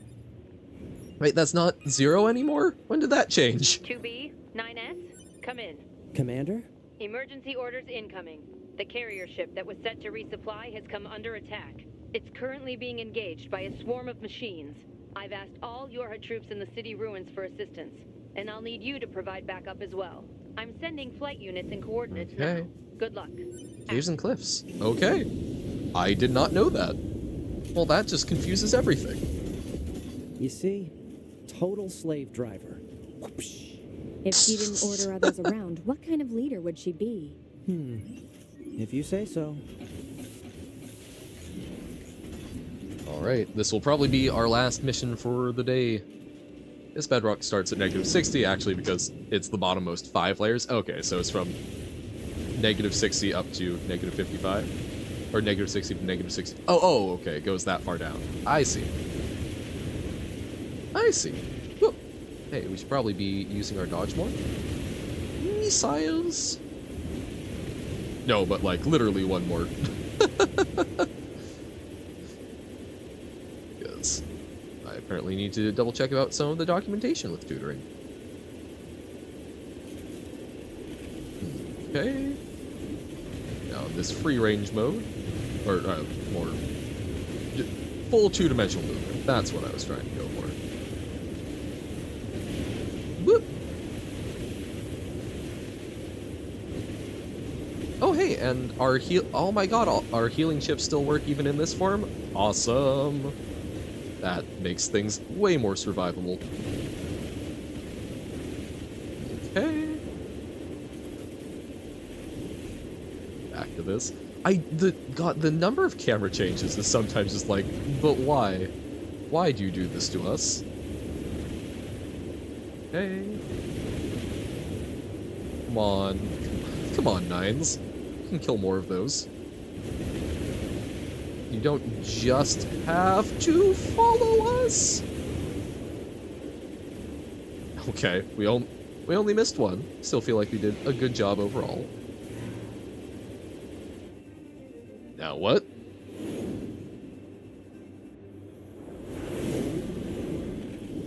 Wait, that's not 0 anymore? When did that change? 2B, 9S, come in. Commander? Emergency orders incoming. The carrier ship that was set to resupply has come under attack. It's currently being engaged by a swarm of machines. I've asked all Yorha troops in the city ruins for assistance, and I'll need you to provide backup as well. I'm sending flight units and coordinates now. Good luck. Caves and cliffs. Okay. I did not know that. Well, that just confuses everything. You see? Total slave driver. If she didn't order others around, what kind of leader would she be? If you say so. Alright, this will probably be our last mission for the day. This bedrock starts at -60, actually, because it's the bottommost 5 layers. Okay, so it's from -60 up to -55. Or -60 to -60. Oh, okay, it goes that far down. I see. I see. Whoop. Hey, we should probably be using our dodge more. Missiles? No, but like, literally one more. Because I apparently need to double check about some of the documentation with tutoring. Okay. Now this free range mode, or more full two-dimensional movement. That's what I was trying to go for. Whoop. Oh hey, and our oh my god, our healing chips still work even in this form? Awesome. That makes things way more survivable. Okay. Back to this. The number of camera changes is sometimes just like, but why? Why do you do this to us? Okay. Come on. Come on, Nines. You can kill more of those. You don't just have to follow us. Okay, we only missed one. Still feel like we did a good job overall. Now what?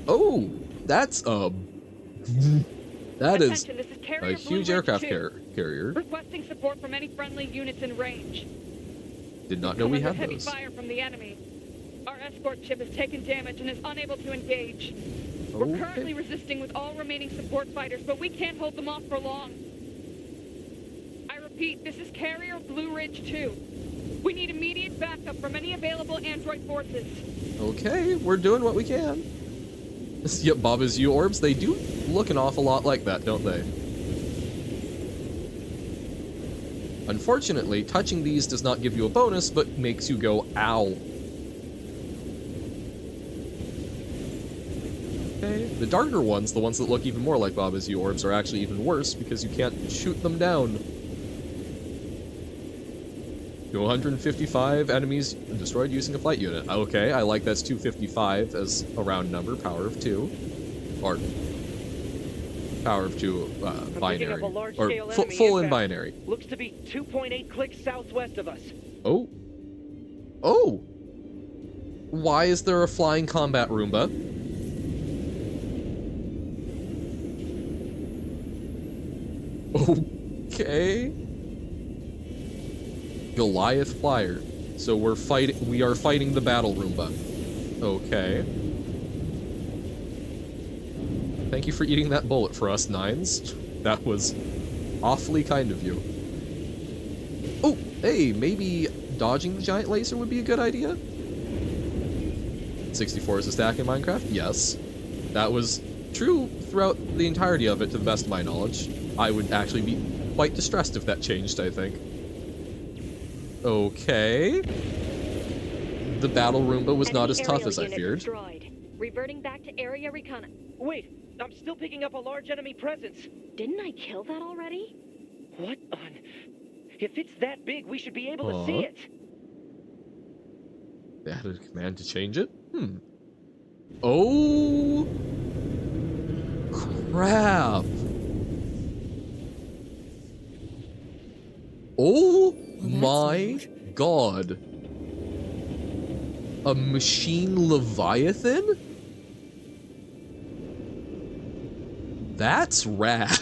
Oh, that's that is Attention, this is a Carrier huge Blue aircraft Ridge 2. carrier. Requesting support from any friendly units in range. Did not know we Come had under those. heavy fire from the enemy. Our escort ship has taken damage and is unable to engage. We're Okay. currently resisting with all remaining support fighters, but we can't hold them off for long. I repeat, this is Carrier Blue Ridge 2. We need immediate backup from any available android forces. Okay, we're doing what we can. Yep, Bob is you orbs. They do look an awful lot like that, don't they? Unfortunately, touching these does not give you a bonus, but makes you go, ow. Okay, the darker ones, the ones that look even more like Bob is you orbs, are actually even worse because you can't shoot them down. 255 enemies destroyed using a flight unit. Okay, I like that's 255 as a round number, power of 2. Or power of 2 binary. Or full in binary. Looks to be 2.8 clicks southwest of us. Oh. Oh! Why is there a flying combat Roomba? Okay. Goliath flyer. So we are fighting the battle Roomba. Okay. Thank you for eating that bullet for us, Nines. That was awfully kind of you. Oh, hey, maybe dodging the giant laser would be a good idea? 64 is a stack in Minecraft? Yes. That was true throughout the entirety of it, to the best of my knowledge. I would actually be quite distressed if that changed, I think. Okay. The battle Roomba was not as tough as I feared. Destroyed. Reverting back to area recon. Wait, I'm still picking up a large enemy presence. Didn't I kill that already? What on? If it's that big, we should be able to see it. They had a command to change it? Oh! Crap! Oh my god! A machine Leviathan? That's rad.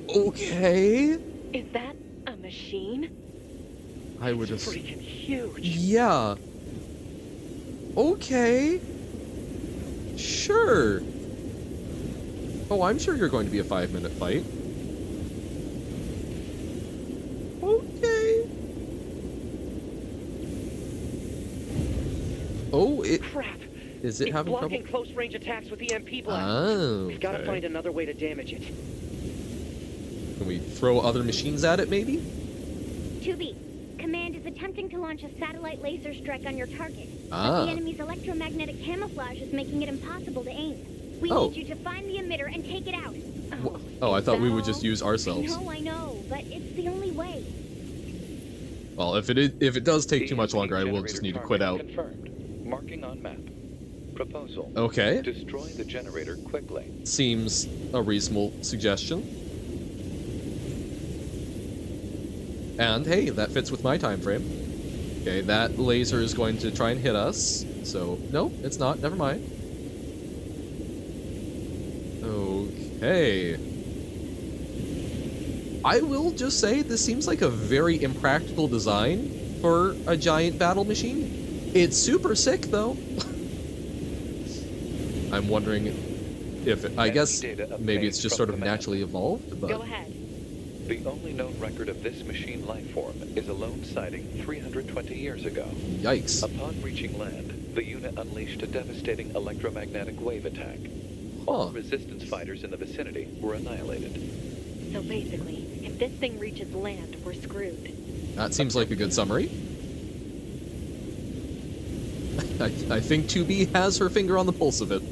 Okay. Is that a machine? I would have. Freaking huge. Yeah. Okay. Sure. Oh, I'm sure you're going to be a 5-minute fight. Okay. Oh, Crap. Is it it's having trouble? blocking close range attacks with EMP blast. Oh, We've got to okay. find another way to damage it. Can we throw other machines at it, maybe? 2B. Command is attempting to launch a satellite laser strike on your target. But Ah. the enemy's electromagnetic camouflage is making it impossible to aim. We Oh. need you to find the emitter and take it out. Oh, I is thought we that would just all? use ourselves. I know, but it's the only way. Well, if it does take too much longer, I will just need to quit out. Confirmed. Marking on map. Proposal. Okay. Destroy the generator quickly. Seems a reasonable suggestion. And hey, that fits with my time frame. Okay, that laser is going to try and hit us. So, no, it's not. Never mind. Okay. I will just say this seems like a very impractical design for a giant battle machine. It's super sick, though. I'm wondering if I guess maybe it's just sort of naturally evolved, but Go ahead. The only known record of this machine lifeform is a lone sighting 320 years ago. yikes. Upon reaching land, the unit unleashed a devastating electromagnetic wave attack. All Huh. resistance fighters in the vicinity were annihilated. So basically, if this thing reaches land, we're screwed. That seems like a good summary. I think 2B has her finger on the pulse of it.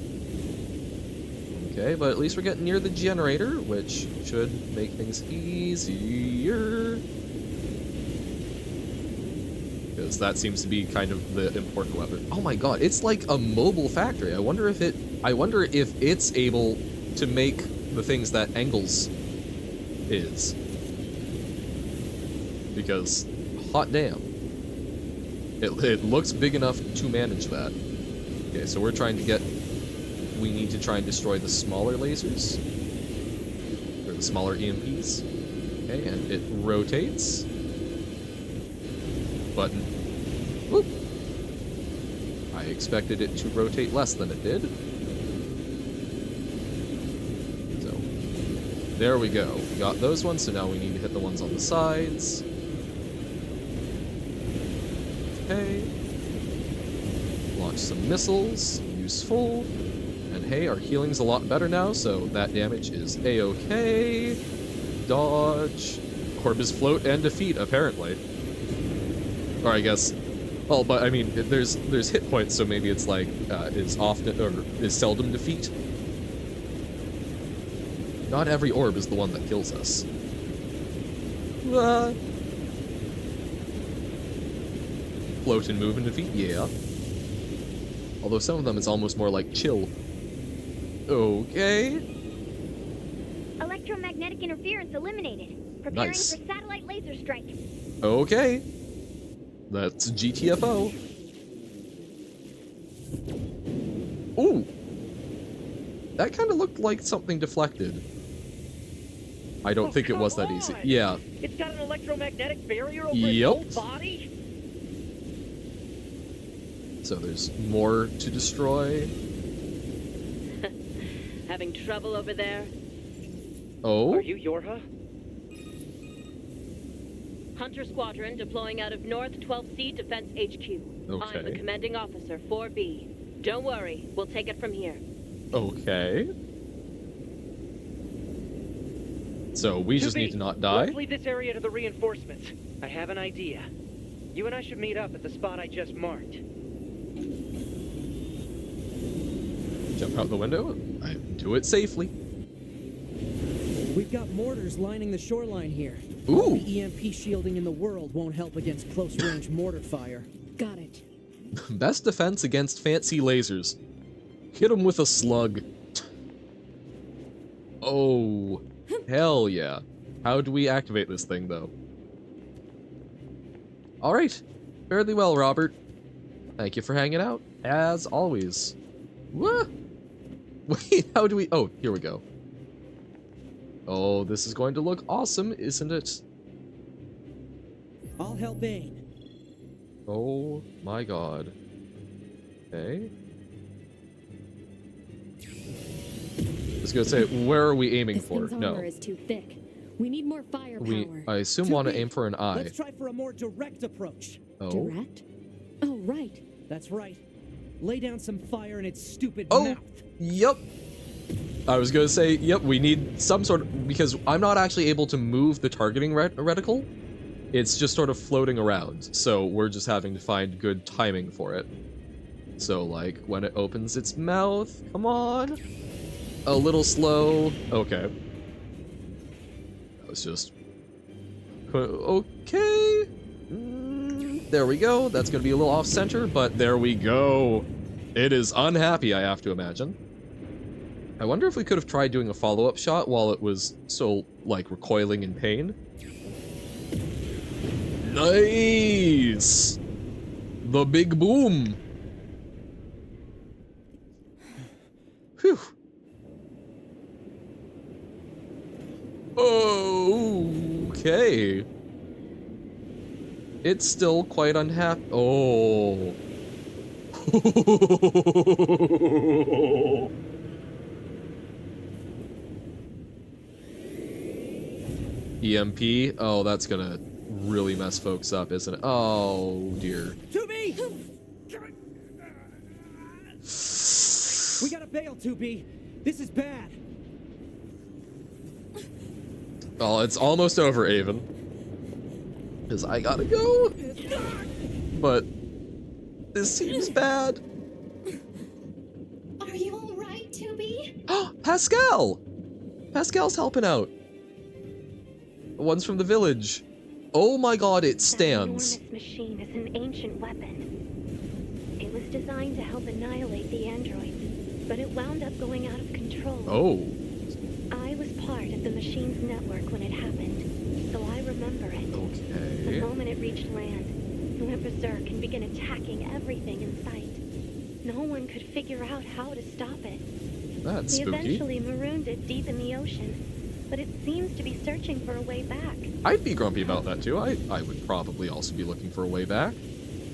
Okay, but at least we're getting near the generator, which should make things easier. Because that seems to be kind of the important weapon. Oh my god, it's like a mobile factory. I wonder if it's able to make the things that Engels is. Because, hot damn. It looks big enough to manage that. Okay, so we need to try and destroy the smaller lasers. Or the smaller EMPs. Okay, and it rotates. Button. Whoop. I expected it to rotate less than it did. So, there we go. We got those ones, so now we need to hit the ones on the sides. Okay. Launch some missiles. Useful. And hey, our healing's a lot better now, so that damage is a-okay. Dodge. Orb is float and defeat, apparently. Or I guess... Well, but I mean, there's hit points, so maybe it's like, is often, or is seldom defeat. Not every orb is the one that kills us. Float and move and defeat, yeah. Although some of them it's almost more like chill. Okay. Electromagnetic interference eliminated. Preparing Nice. for satellite laser strike. Okay. That's GTFO. Ooh. That kind of looked like something deflected. I don't think it was that easy. Yeah. It's got an electromagnetic barrier over its Yep. whole body? So there's more to destroy. Having trouble over there? Oh. Are you Yorha? Hunter Squadron deploying out of North 12C Defense HQ. I'm the Okay. commanding officer, 4B. Don't worry, we'll take it from here. Okay. So we just 2B, need to not die. Let's leave this area to the reinforcements. I have an idea. You and I should meet up at the spot I just marked. Jump out the window. I do it safely. We've got mortars lining the shoreline here. Ooh. The EMP shielding in the world won't help against close-range mortar fire. Got it. Best defense against fancy lasers. Hit them with a slug. Oh. Hell yeah. How do we activate this thing, though? Alright. Fairly well, Robert. Thank you for hanging out, as always. Wah! Wait, how do we... Oh, here we go. Oh, this is going to look awesome, isn't it? I'll help aim. Oh my god. Okay. I was gonna say, where are we aiming This for? thing's No. armor is too thick. We need more firepower. I assume want to 2B, aim for an eye. Let's try for a more direct approach. Oh. Direct? Oh, right. That's right. Lay down some fire in its stupid Oh, mouth. yep. I was gonna say, yep, we need some sort of... Because I'm not actually able to move the targeting reticle. It's just sort of floating around, so we're just having to find good timing for it. So, like, when it opens its mouth, come on! A little slow. Okay. That was just... Okay. There we go. That's gonna be a little off-center, but there we go. It is unhappy, I have to imagine. I wonder if we could have tried doing a follow-up shot while it was so, like, recoiling in pain. Nice! The big boom! Whew. Okay. It's still quite unhappy. Oh. EMP? Oh, that's gonna really mess folks up, isn't it? Oh, dear. Tubi! We gotta bail, Tubi. This is bad. Well, it's almost over, Avon. Because I gotta go. But this seems bad. Are you alright, Tubi? Pascal! Pascal's helping out. The ones from the village. Oh my god, it stands. That enormous machine is an ancient weapon. It was designed to help annihilate the androids, but it wound up going out of control. Oh. I was part of the machine's network when it happened, so I remember it. Okay. The moment it reached land, it went berserk and began attacking everything in sight. No one could figure out how to stop it. That's We spooky. eventually marooned it deep in the ocean, but it seems to be searching for a way back. I'd be grumpy about that too. I would probably also be looking for a way back.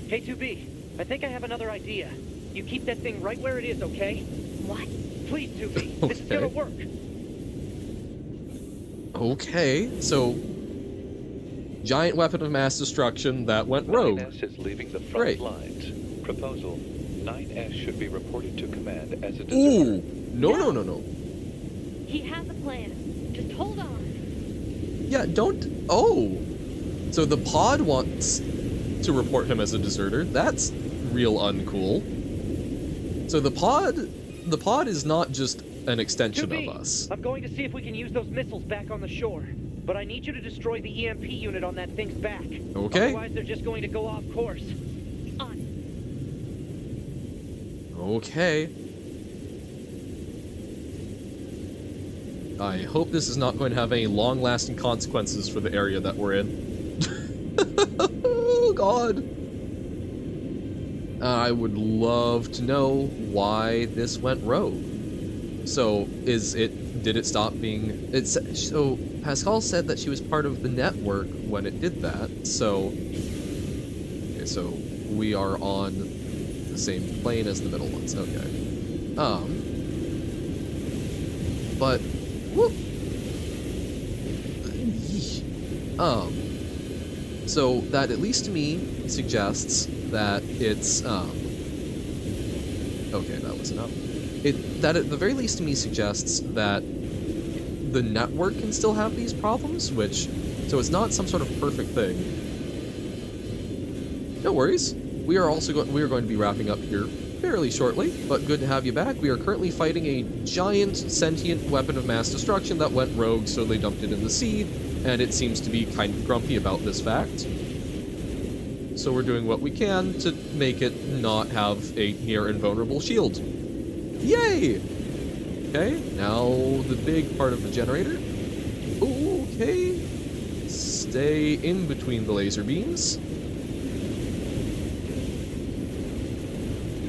Hey, 2B, I think I have another idea. You keep that thing right where it is, okay? What? Please, 2B, this is gonna Okay. work. Okay, so giant weapon of mass destruction that went rogue. 9S is leaving the front Great. lines. Proposal: 9S should be reported to command as a deserter. Ooh, no. He has a plan. Just hold on. Yeah, don't. Oh, so the pod wants to report him as a deserter. That's real uncool. So the pod is not just an extension 2B, of us. I'm going to see if we can use those missiles back on the shore. But I need you to destroy the EMP unit on that thing's back. Okay. Otherwise, they're just going to go off course. On. Okay. I hope this is not going to have any long-lasting consequences for the area that we're in. Oh, God. I would love to know why this went rogue. So, did it stop being... So, Pascal said that she was part of the network when it did that, so... Okay, so we are on the same plane as the middle ones, okay. But... Whoop. So that at least to me suggests that it's okay, that was enough. That at the very least to me suggests that the network can still have these problems, so it's not some sort of perfect thing. No worries. We are going to be wrapping up here fairly shortly, but good to have you back. We are currently fighting a giant sentient weapon of mass destruction that went rogue, so they dumped it in the sea, and it seems to be kind of grumpy about this fact. So we're doing what we can to make it not have a near invulnerable shield. Yay! Okay, now the big part of the generator. Okay. Stay in between the laser beams.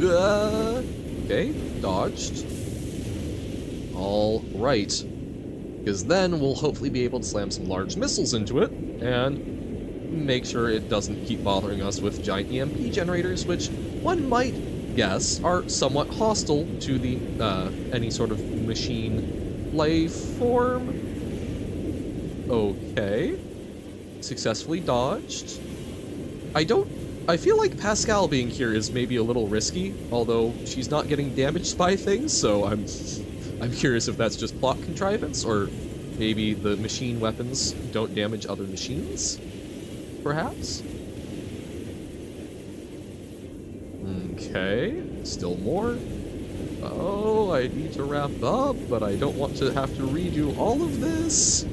Okay, dodged. All right. Because then we'll hopefully be able to slam some large missiles into it and make sure it doesn't keep bothering us with giant EMP generators, which one might guess are somewhat hostile to the any sort of machine life form. Okay. Successfully dodged. I feel like Pascal being here is maybe a little risky, although she's not getting damaged by things, so I'm curious if that's just plot contrivance, or maybe the machine weapons don't damage other machines. perhaps? Okay, still more. Oh, I need to wrap up, but I don't want to have to redo all of this.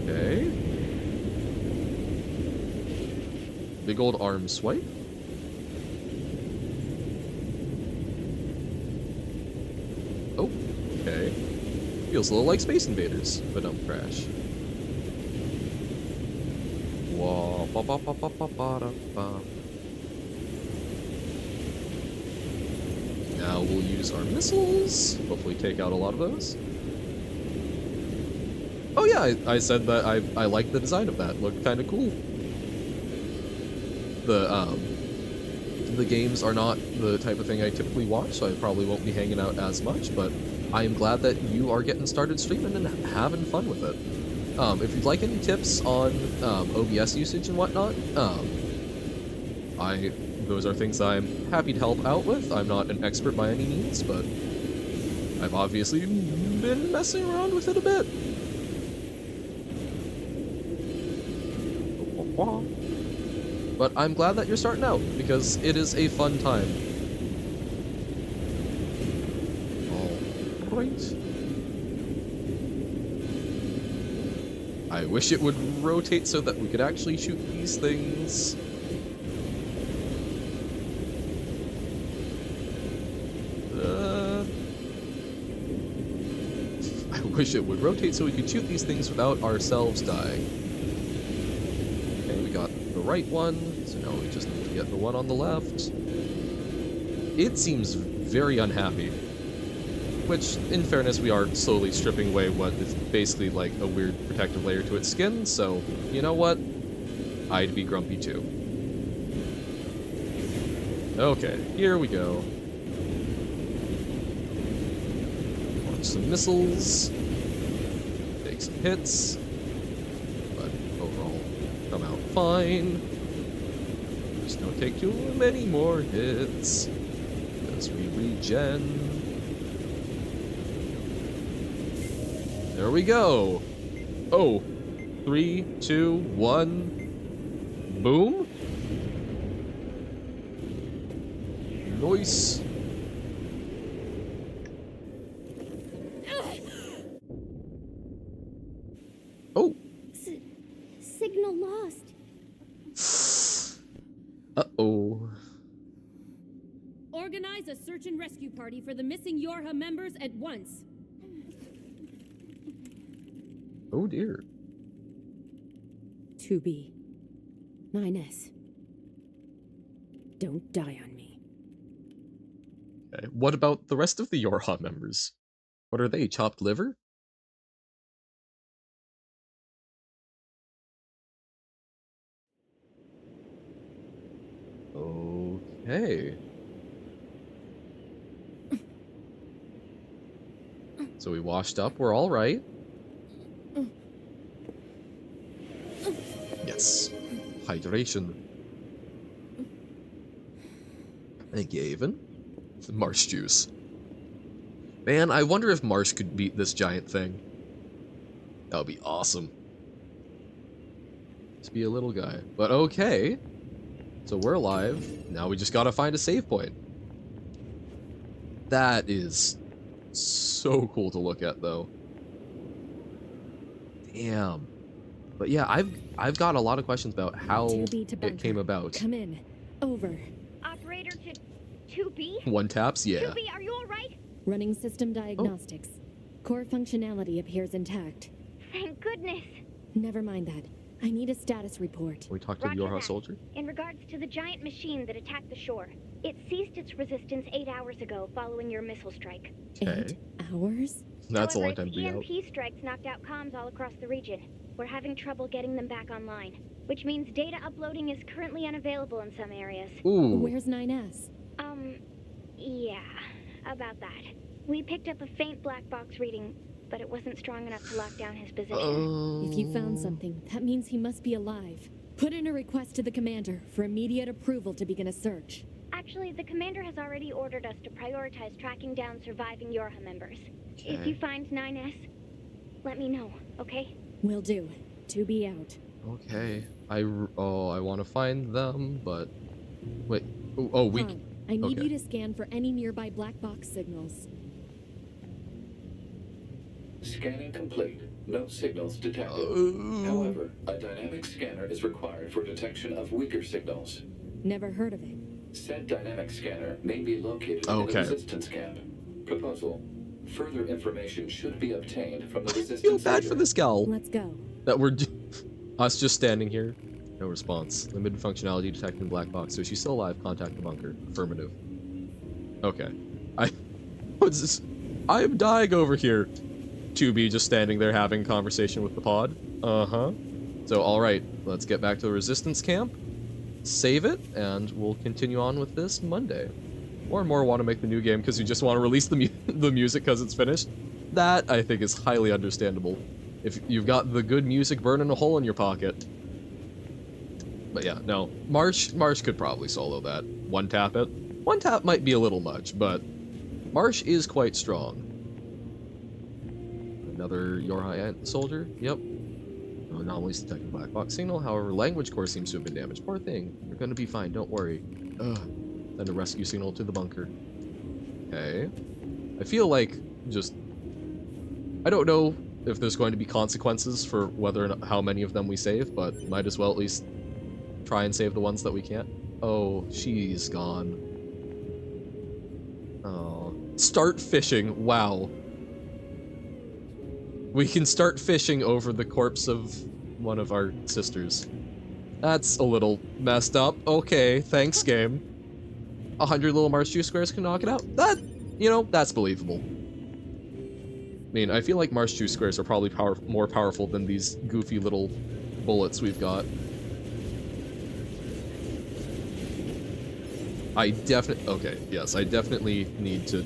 Okay. Big old arm swipe. Oh, okay. Feels a little like Space Invaders, but don't crash. Whoa, ba ba ba ba ba ba da ba. Now we'll use our missiles. Hopefully take out a lot of those. Oh yeah, I said that I like the design of that. Looked kind of cool. The games are not the type of thing I typically watch, so I probably won't be hanging out as much, but I am glad that you are getting started streaming and having fun with it. If you'd like any tips on OBS usage and whatnot, those are things I'm happy to help out with. I'm not an expert by any means, but I've obviously been messing around with it a bit. But I'm glad that you're starting out, because it is a fun time. Alright. I wish it would rotate so that we could actually shoot these things. I wish it would rotate so we could shoot these things without ourselves dying. Okay, we got the right one, so now we just need to get the one on the left. It seems very unhappy. Which, in fairness, we are slowly stripping away what is basically like a weird protective layer to its skin, so, you know what? I'd be grumpy too. Okay, here we go. Launch some missiles. Take some hits. But overall, come out fine. Just don't take too many more hits. Because we regen. There we go. Oh, 3, 2, 1. Boom. Nice. Oh. Signal lost. Uh-oh. Organize a search and rescue party for the missing Yorha members at once. Oh dear. 2B. 9S. Don't die on me. Okay. What about the rest of the Yorha members? What are they, chopped liver? Okay. So we washed up, we're all right. Yes. Hydration. Thank you, Avon. Marsh juice. Man, I wonder if Marsh could beat this giant thing. That would be awesome. Just be a little guy. But okay. So we're alive. Now we just gotta find a save point. That is so cool to look at, though. Damn. But yeah, I've got a lot of questions about how 2B to it bunker. came about. Come in. Over. Operator to 2B? One taps, yeah. 2B, are you alright? Running system diagnostics. Core functionality appears intact. Thank goodness. Never mind that. I need a status report. We talked to the Roger Yorha that. soldier. In regards to the giant machine that attacked the shore, it ceased its resistance 8 hours ago following your missile strike. Okay. 8 hours? That's a However, long time to its be out. EMP strikes knocked out comms all across the region. We're having trouble getting them back online, which means data uploading is currently unavailable in some areas. Ooh. Where's 9S? Yeah, about that. We picked up a faint black box reading, but it wasn't strong enough to lock down his position. If you found something, that means he must be alive. Put in a request to the commander for immediate approval to begin a search. Actually, the commander has already ordered us to prioritize tracking down surviving Yorha members. If you find 9S, let me know, okay? Will do. to be out. Okay. I want to find them, but wait. Oh, we. Han, I need okay. you to scan for any nearby black box signals. Scanning complete. No signals detected. However, a dynamic scanner is required for detection of weaker signals. Never heard of it. Said dynamic scanner may be located in Okay. a resistance camp. Proposal. Further information should be obtained from the I resistance feel bad leader. for this gal. Let's go. That we're us just standing here. No response. Limited functionality detected in black box. So is she still alive? Contact the bunker. Affirmative. Okay. What's this? I am dying over here. 2B just standing there having a conversation with the pod. Uh-huh. So, alright. Let's get back to the resistance camp. Save it, and we'll continue on with this Monday. More and more want to make the new game because you just want to release the music because it's finished. That, I think, is highly understandable. If you've got the good music burning a hole in your pocket. But yeah, no. Marsh could probably solo that. One tap it. One tap might be a little much, but Marsh is quite strong. Another Yorha soldier. Yep. Anomalies detecting black box signal. However, language core seems to have been damaged. Poor thing. You're gonna be fine. Don't worry. Ugh. Send a rescue signal to the bunker. Okay. I feel like just... I don't know if there's going to be consequences for whether or not, how many of them we save, but might as well at least try and save the ones that we can't. Oh, she's gone. Oh. Start fishing. Wow. We can start fishing over the corpse of one of our sisters. That's a little messed up. Okay, thanks, game. 100 little Marsh juice squares can knock it out. That, you know, that's believable. I mean, I feel like Marsh juice squares are probably more powerful than these goofy little bullets we've got. I definitely need to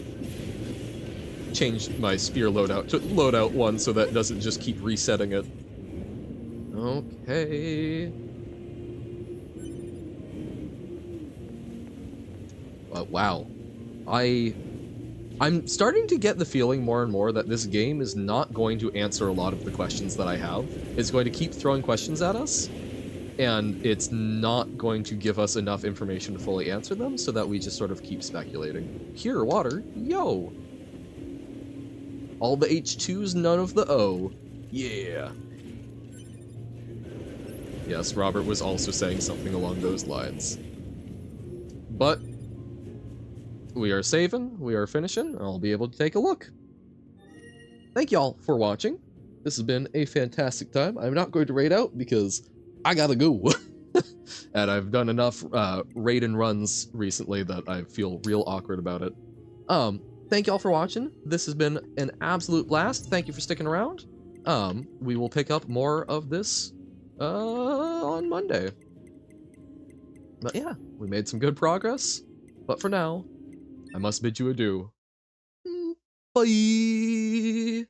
change my spear loadout to loadout 1 so that doesn't just keep resetting it. Okay. Wow. I'm starting to get the feeling more and more that this game is not going to answer a lot of the questions that I have. It's going to keep throwing questions at us, and it's not going to give us enough information to fully answer them, so that we just sort of keep speculating. Pure water? Yo! All the H2s, none of the O. Yeah. Yes, Robert was also saying something along those lines. But we are saving, we are finishing, I'll be able to take a look. Thank y'all for watching. This has been a fantastic time. I'm not going to raid out because I gotta go. And I've done enough raid and runs recently that I feel real awkward about it. Thank y'all for watching. This has been an absolute blast. Thank you for sticking around. We will pick up more of this on Monday. But yeah, we made some good progress. But for now, I must bid you adieu. Bye!